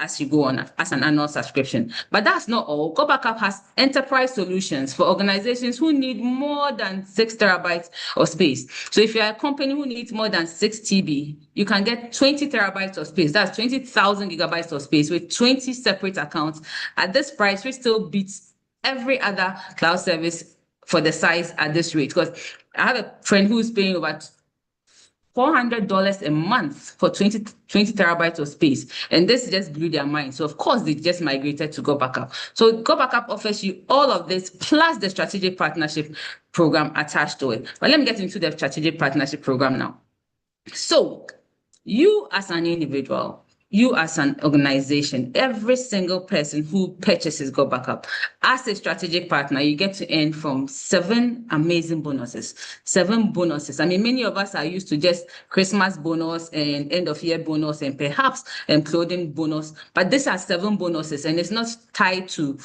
as you go on as an annual subscription. But that's not all. GotBackup has enterprise solutions for organizations who need more than 6 terabytes of space. So if you're a company who needs more than 6 TB, you can get 20 terabytes of space. That's 20,000 gigabytes of space with 20 separate accounts at this price, which still beats every other cloud service for the size at this rate. Because I have a friend who's paying about $400 a month for 20 terabytes of space. And this just blew their mind. So of course, they just migrated to GotBackup. So GotBackup offers you all of this, plus the strategic partnership program attached to it. But let me get into the strategic partnership program now. So you as an individual, you as an organization, every single person who purchases GotBackup as a strategic partner, you get to earn from 7 amazing bonuses. 7 bonuses. I mean, many of us are used to just Christmas bonus and end of year bonus and perhaps clothing bonus, but these are 7 bonuses, and it's not tied to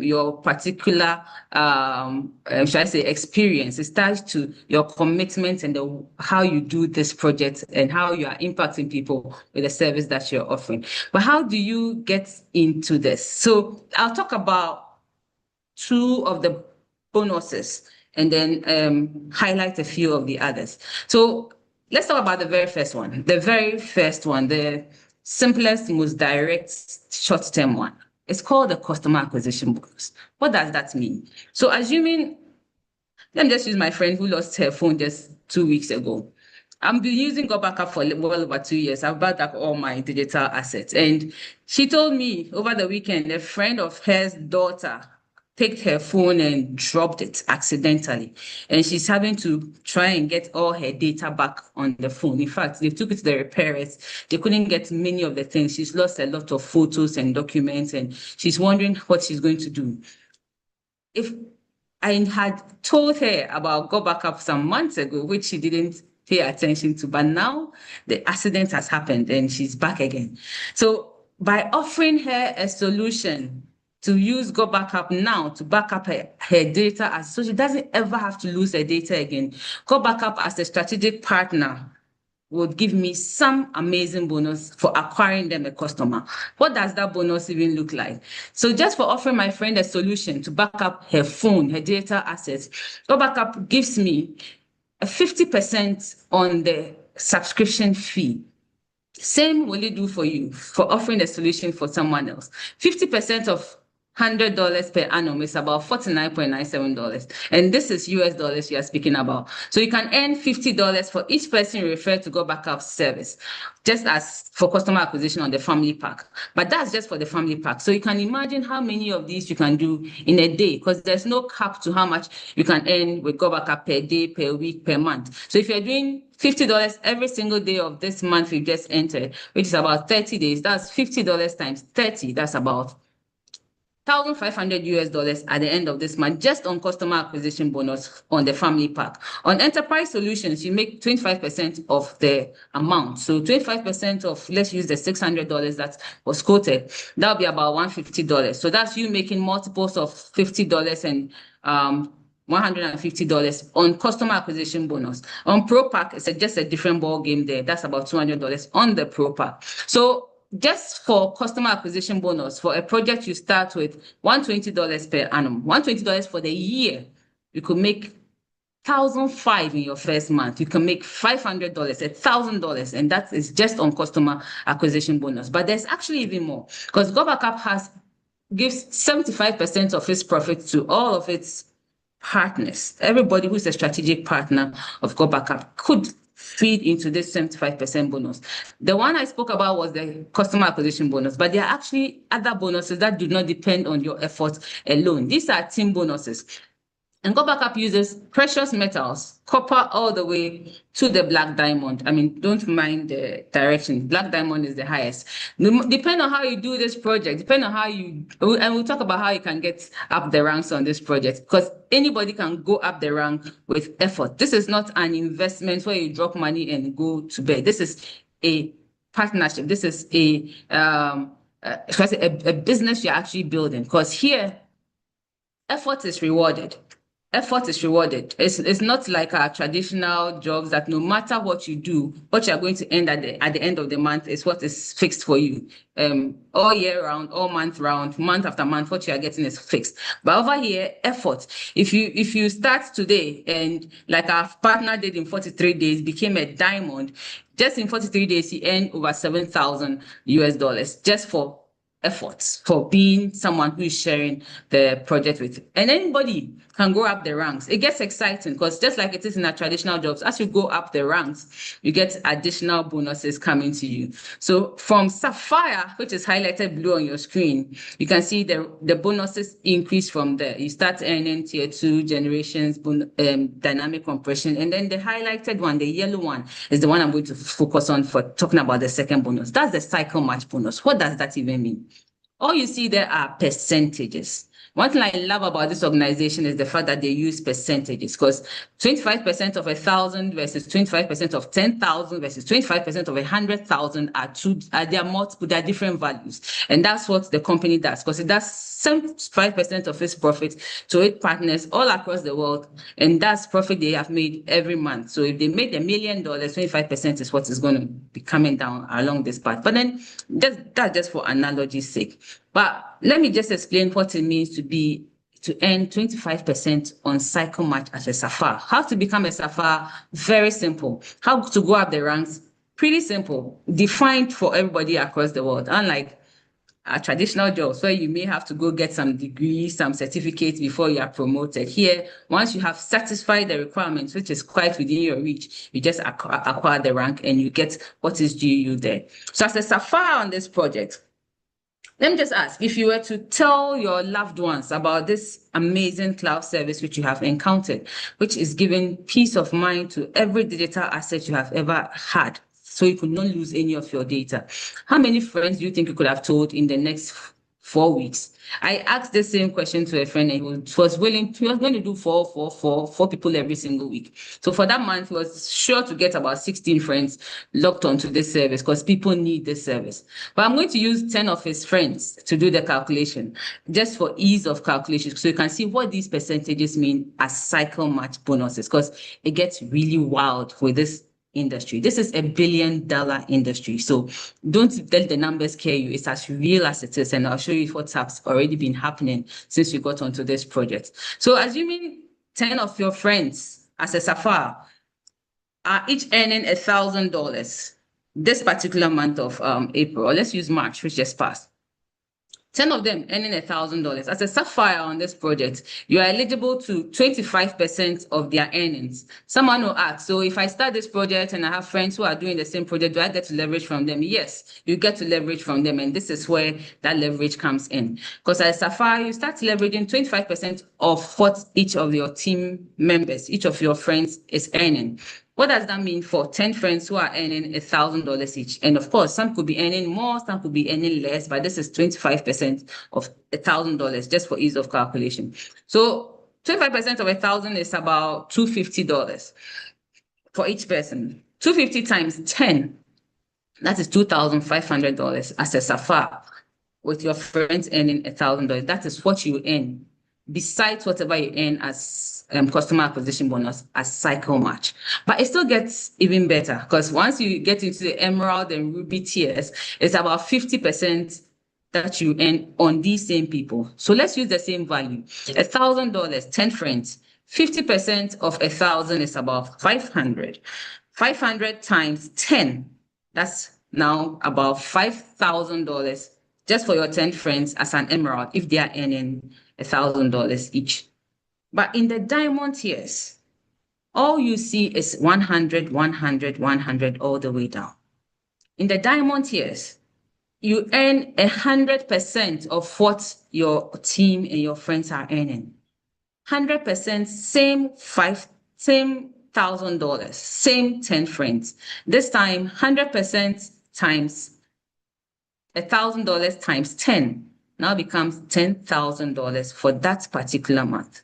your particular, should I say, experience. It's tied to your commitment and how you do this project and how you are impacting people with the service that you're offering. But how do you get into this? So I'll talk about 2 of the bonuses and then highlight a few of the others. So let's talk about the very first one. The very first one, the simplest, most direct, short-term one. It's called the customer acquisition bonus. What does that mean? So assuming, let me just use my friend who lost her phone just 2 weeks ago. I've been using GotBackup for well over 2 years. I've backed up all my digital assets. And she told me over the weekend, a friend of hers daughter picked her phone and dropped it accidentally. And she's having to try and get all her data back on the phone. In fact, they took it to the repairers. They couldn't get many of the things. She's lost a lot of photos and documents, and she's wondering what she's going to do. If I had told her about GotBackup some months ago, which she didn't pay attention to, but now the accident has happened and she's back again. So by offering her a solution to use GotBackup now to back up her data, so she doesn't ever have to lose her data again, GotBackup as a strategic partner would give me some amazing bonus for acquiring them a customer. What does that bonus even look like? So just for offering my friend a solution to back up her phone, her data assets, GotBackup gives me a 50% on the subscription fee. Same will it do for you for offering a solution for someone else. 50% of $100 per annum is about $49.97. And this is US dollars you are speaking about. So you can earn $50 for each person referred to GotBackup service, just as for customer acquisition on the family pack. But that's just for the family pack. So you can imagine how many of these you can do in a day, because there's no cap to how much you can earn with GotBackup per day, per week, per month. So if you're doing $50 every single day of this month you just entered, which is about 30 days, that's $50 times 30. That's about $1,500 at the end of this month, just on customer acquisition bonus on the family pack. On enterprise solutions, you make 25% of the amount. So 25% of, let's use the $600 that was quoted, that'll be about $150. So that's you making multiples of $50 and $150 on customer acquisition bonus. On Pro Pack, it's just a different ball game there. That's about $200 on the Pro Pack. So just for customer acquisition bonus, for a project you start with $120 per annum, $120 for the year, you could make $1,500 in your first month. You can make $500, $1,000, and that is just on customer acquisition bonus. But there's actually even more, because GotBackup gives 75% of its profit to all of its partners. Everybody who's a strategic partner of GotBackup could feed into this 75% bonus. The one I spoke about was the customer acquisition bonus, but there are actually other bonuses that do not depend on your efforts alone. These are team bonuses. And GotBackup uses precious metals, copper all the way to the black diamond. I mean, don't mind the direction. Black diamond is the highest. Depending on how you do this project, depending on how you, and we'll talk about how you can get up the ranks on this project, because anybody can go up the rank with effort. This is not an investment where you drop money and go to bed. This is a partnership. This is a business you're actually building, because here, effort is rewarded. Effort is rewarded. It's not like our traditional jobs that no matter what you do, what you're going to end at the end of the month is what is fixed for you. All year round, all month round, month after month, what you are getting is fixed. But over here, effort. If you start today and like our partner did in 43 days, became a diamond, just in 43 days, he earned over $7,000 just for efforts, for being someone who is sharing the project with. And anybody can go up the ranks. It gets exciting because just like it is in our traditional jobs, as you go up the ranks, you get additional bonuses coming to you. So from Sapphire, which is highlighted blue on your screen, you can see the bonuses increase from there. You start earning tier 2 generations, dynamic compression, and then the highlighted one, the yellow one, is the one I'm going to focus on for talking about the second bonus. That's the cycle match bonus. What does that even mean? All you see there are percentages. One thing I love about this organization is the fact that they use percentages, because 25% of 1,000 versus 25% of 10,000 versus 25% of 100,000 are multiple, they are different values. And that's what the company does, because it does 75% of its profit to its partners all across the world. And that's profit they have made every month. So if they made $1 million, 25% is what is going to be coming down along this path. But then that's just for analogy's sake. But let me just explain what it means to earn 25% on cycle match as a Sapphire. How to become a Sapphire? Very simple. How to go up the ranks? Pretty simple. Defined for everybody across the world. Unlike our traditional jobs where you may have to go get some degrees, some certificates before you are promoted. Here, once you have satisfied the requirements, which is quite within your reach, you just acquire the rank and you get what is due you there. So as a Sapphire on this project, let me just ask, if you were to tell your loved ones about this amazing cloud service which you have encountered, which is giving peace of mind to every digital asset you have ever had, so you could not lose any of your data, how many friends do you think you could have told in the next 4 weeks? I asked the same question to a friend and he was going to do four people every single week. So for that month, he was sure to get about 16 friends logged onto this service because people need this service. But I'm going to use 10 of his friends to do the calculation, just for ease of calculation. So you can see what these percentages mean as cycle match bonuses, because it gets really wild with this industry. This is $1 billion industry. So don't let the numbers scare you. It's as real as it is. And I'll show you what has already been happening since we got onto this project. So assuming 10 of your friends as a Sapphire are each earning $1,000 this particular month of April, or let's use March, which just passed. 10 of them earning $1,000. As a Sapphire on this project, you are eligible to 25% of their earnings. Someone will ask, so if I start this project and I have friends who are doing the same project, do I get to leverage from them? Yes, you get to leverage from them. And this is where that leverage comes in. Because as a Sapphire, you start leveraging 25% of what each of your team members, each of your friends is earning. What does that mean for 10 friends who are earning $1,000 each? And of course, some could be earning more, some could be earning less, but this is 25% of $1,000 just for ease of calculation. So 25% of 1,000 is about $250 for each person. 250 times 10, that is $2,500 as a Sapphire with your friends earning $1,000. That is what you earn besides whatever you earn as customer acquisition bonus as cycle match. But it still gets even better because once you get into the Emerald and Ruby tiers, it's about 50% that you earn on these same people. So let's use the same value. $1,000, 10 friends. 50% of 1,000 is about 500. 500 times 10, that's now about $5,000 just for your 10 friends as an Emerald if they are earning $1,000 each. But in the diamond tiers, all you see is 100, 100, 100 all the way down. In the diamond tiers, you earn 100% of what your team and your friends are earning. 100%, same $1,000, same 10 friends. This time, 100% times $1,000 times 10 now becomes $10,000 for that particular month.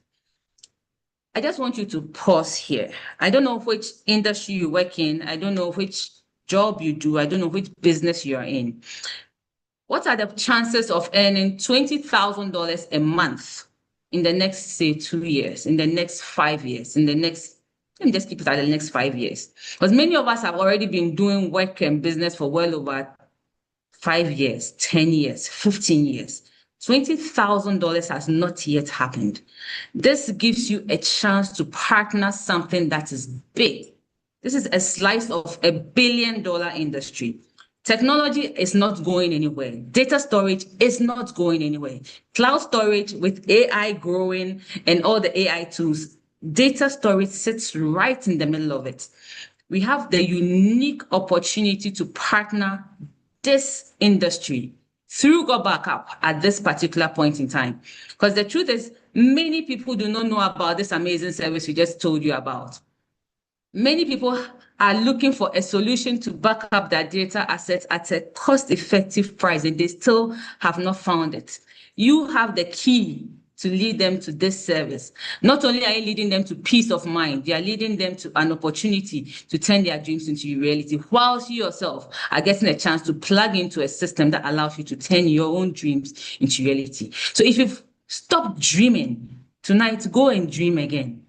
I just want you to pause here. I don't know which industry you work in. I don't know which job you do. I don't know which business you are in. What are the chances of earning $20,000 a month in the next, say, 2 years, in the next 5 years, in the next, let me just keep it at the next 5 years? Because many of us have already been doing work and business for well over 5 years, 10 years, 15 years. $20,000 has not yet happened. This gives you a chance to partner something that is big. This is a slice of $1 billion industry. Technology is not going anywhere. Data storage is not going anywhere. Cloud storage with AI growing and all the AI tools, data storage sits right in the middle of it. We have the unique opportunity to partner this industry through GotBackup at this particular point in time. Because the truth is, many people do not know about this amazing service we just told you about. Many people are looking for a solution to back up their data assets at a cost-effective price, and they still have not found it. You have the key to lead them to this service. Not only are you leading them to peace of mind, you are leading them to an opportunity to turn their dreams into reality, whilst you yourself are getting a chance to plug into a system that allows you to turn your own dreams into reality. So if you've stopped dreaming, tonight, go and dream again.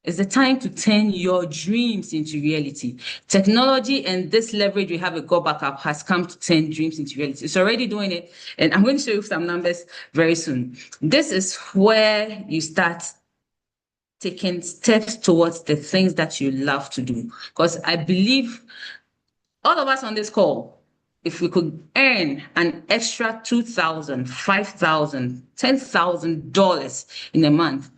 It's the time to turn your dreams into reality. Technology and this leverage we have with GotBackup has come to turn dreams into reality. It's already doing it. And I'm going to show you some numbers very soon. This is where you start taking steps towards the things that you love to do. Because I believe all of us on this call, if we could earn an extra $2,000, $5,000, $10,000 in a month,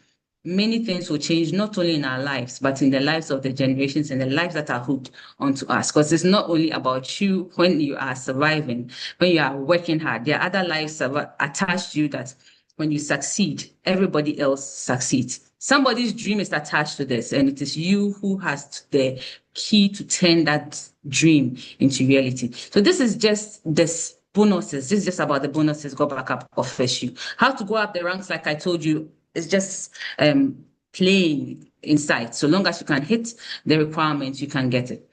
many things will change, not only in our lives, but in the lives of the generations and the lives that are hooked onto us. Because it's not only about you when you are surviving, when you are working hard. There are other lives attached to you that when you succeed, everybody else succeeds. Somebody's dream is attached to this, and it is you who has the key to turn that dream into reality. So this is just this bonuses. This is just about the bonuses GotBackup offers you. How to go up the ranks, like I told you, it's just plain insight. So long as you can hit the requirements, you can get it.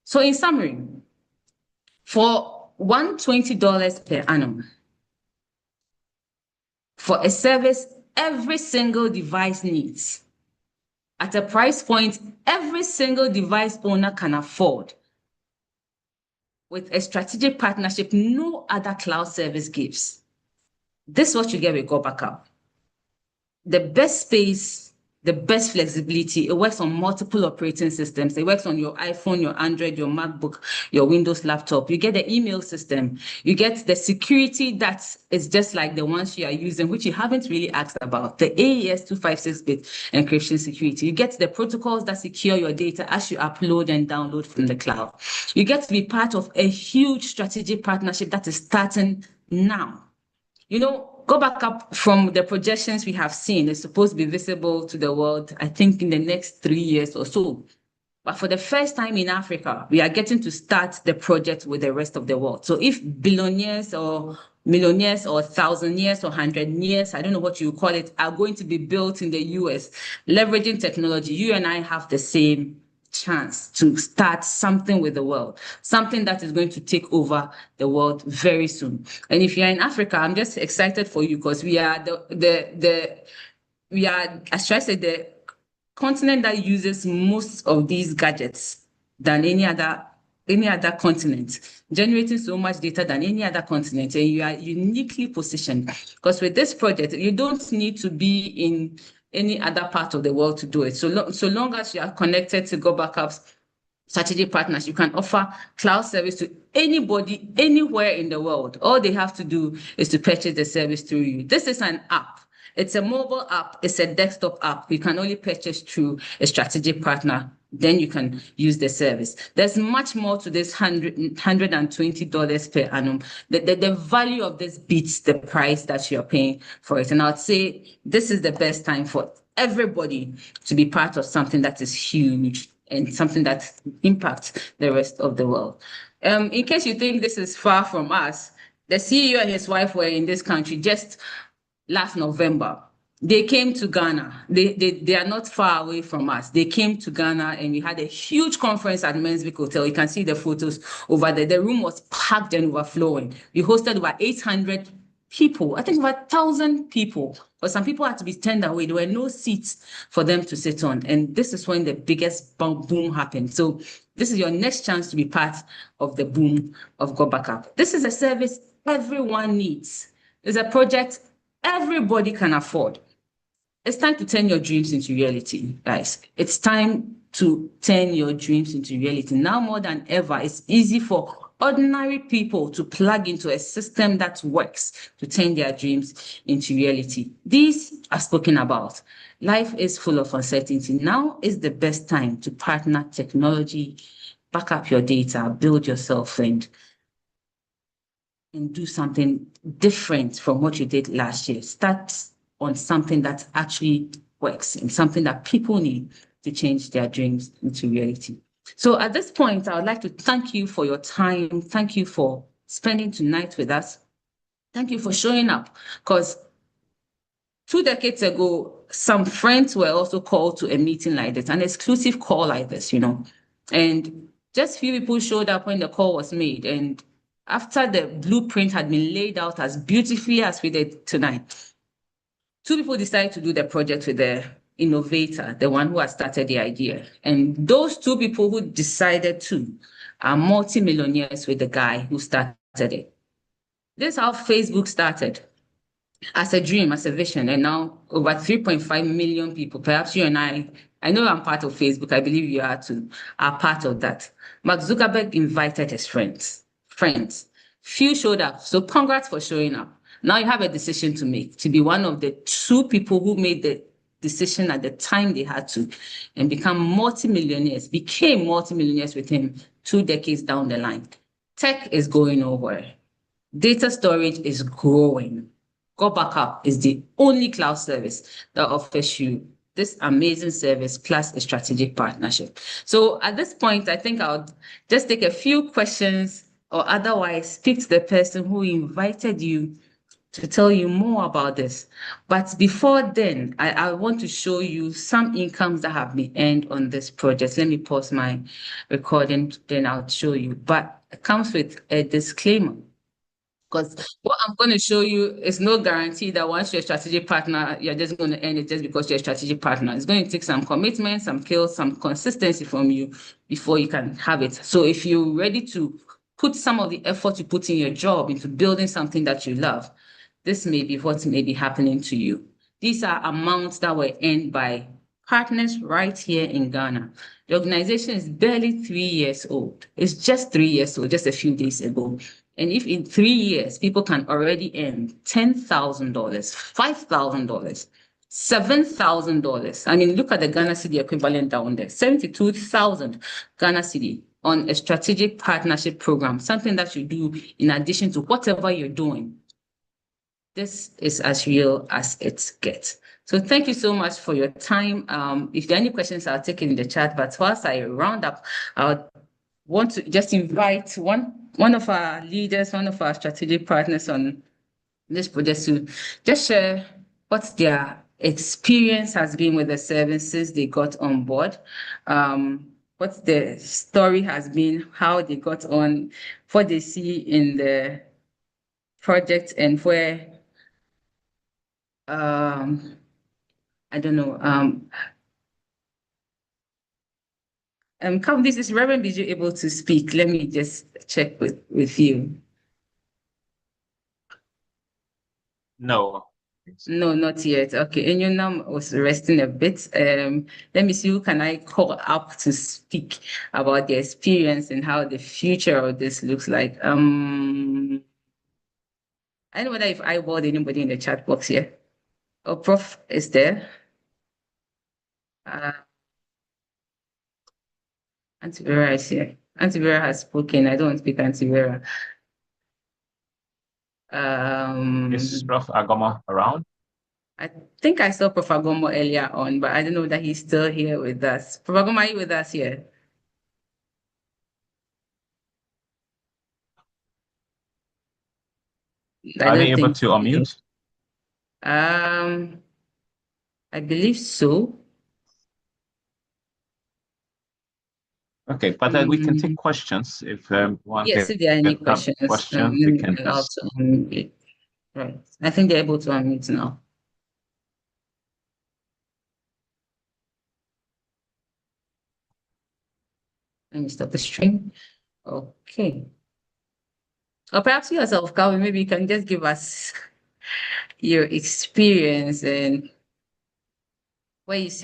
So in summary, for $120 per annum, for a service every single device needs, at a price point every single device owner can afford, with a strategic partnership no other cloud service gives. This is what you get with GotBackup. The best space, the best flexibility. It works on multiple operating systems. It works on your iPhone, your Android, your MacBook, your Windows laptop. You get the email system. You get the security that is just like the ones you are using, which you haven't really asked about. The AES 256-bit encryption security. You get the protocols that secure your data as you upload and download from the cloud. You get to be part of a huge strategic partnership that is starting now. You know, GotBackup, from the projections we have seen, is supposed to be visible to the world, I think, in the next 3 years or so. But for the first time in Africa, we are getting to start the project with the rest of the world. So if billionaires or millionaires or thousandaires or hundredaires, I don't know what you call it, are going to be built in the US, leveraging technology, you and I have the same chance to start something with the world, something that is going to take over the world very soon. And if you're in Africa, I'm just excited for you, because we are we are, as I said, the continent that uses most of these gadgets than any other continent, generating so much data than any other continent. And you are uniquely positioned, because with this project, you don't need to be in any other part of the world to do it. So long as you are connected to GotBackup's strategic partners, you can offer cloud service to anybody, anywhere in the world. All they have to do is to purchase the service through you. This is an app. It's a mobile app. It's a desktop app. You can only purchase through a strategic partner. Then you can use the service. There's much more to this $120 per annum. The value of this beats the price that you're paying for it. And I'd say this is the best time for everybody to be part of something that is huge and something that impacts the rest of the world. In case you think this is far from us, the CEO and his wife were in this country just last November. They came to Ghana. They are not far away from us. They came to Ghana and we had a huge conference at Mensvik Hotel. You can see the photos over there. The room was packed and overflowing. We hosted over 800 people, I think over 1,000 people. But some people had to be turned away. There were no seats for them to sit on. And this is when the biggest boom happened. So this is your next chance to be part of the boom of GotBackup. This is a service everyone needs. It's a project everybody can afford. It's time to turn your dreams into reality, guys. It's time to turn your dreams into reality. Now more than ever, it's easy for ordinary people to plug into a system that works to turn their dreams into reality. These are spoken about. Life is full of uncertainty. Now is the best time to partner technology, back up your data, build yourself, and do something different from what you did last year. Start on something that actually works and something that people need to change their dreams into reality. So at this point, I would like to thank you for your time. Thank you for spending tonight with us. Thank you for showing up, because 2 decades ago, some friends were also called to a meeting like this, an exclusive call like this, you know, and just few people showed up when the call was made. And after the blueprint had been laid out as beautifully as we did tonight, 2 people decided to do the project with the innovator, the one who had started the idea. And those 2 people who decided to are multimillionaires with the guy who started it. This is how Facebook started, as a dream, as a vision, and now over 3.5 million people. Perhaps you and I know I'm part of Facebook, I believe you are too, are part of that. Mark Zuckerberg invited his friends. Few showed up, so congrats for showing up. Now you have a decision to make, to be one of the 2 people who made the decision at the time they had to, and became multimillionaires with him 2 decades down the line. Tech is going nowhere. Data storage is growing. GotBackup is the only cloud service that offers you this amazing service plus a strategic partnership. So at this point, I think I'll just take a few questions, or otherwise speak to the person who invited you to tell you more about this. But before then, I want to show you some incomes that have been earned on this project. Let me pause my recording, then I'll show you. But it comes with a disclaimer, because what I'm going to show you is no guarantee that once you're a strategic partner, you're just going to earn it just because you're a strategic partner. It's going to take some commitment, some skills, some consistency from you before you can have it. So if you're ready to put some of the effort you put in your job into building something that you love, this may be what may be happening to you. These are amounts that were earned by partners right here in Ghana. The organization is barely 3 years old. It's just 3 years old, just a few days ago. And if in 3 years, people can already earn $10,000, $5,000, $7,000. I mean, look at the Ghana city equivalent down there, 72,000 Ghana city on a strategic partnership program, something that you do in addition to whatever you're doing. This is as real as it gets. So thank you so much for your time. If there are any questions, I'll take it in the chat. But whilst I round up, I want to just invite one of our leaders, one of our strategic partners on this project to just share what their experience has been with the service since they got on board, what the story has been, how they got on, what they see in the project, and where I don't know. Calvin, this is Reverend Biju able to speak. Let me just check with you. No. No, not yet. Okay, and your number was resting a bit. Let me see who can I call up to speak about the experience and how the future of this looks like. I don't know whether if I bought anybody in the chat box here. Oh, Prof is there. Auntie Vera is here. Auntie Vera has spoken. I don't speak Auntie Vera. Is Prof Agoma around? I think I saw Prof Agomo earlier on, but I don't know that he's still here with us. Prof Agomo, are you with us here? Are they able to unmute? I believe so. Okay, but we can take questions if one. Yes, if there are any questions, we can also unmute. Right. I think they're able to unmute now. Let me stop the stream. Okay. Or perhaps yourself, Calvin, maybe you can just give us your experience and where you see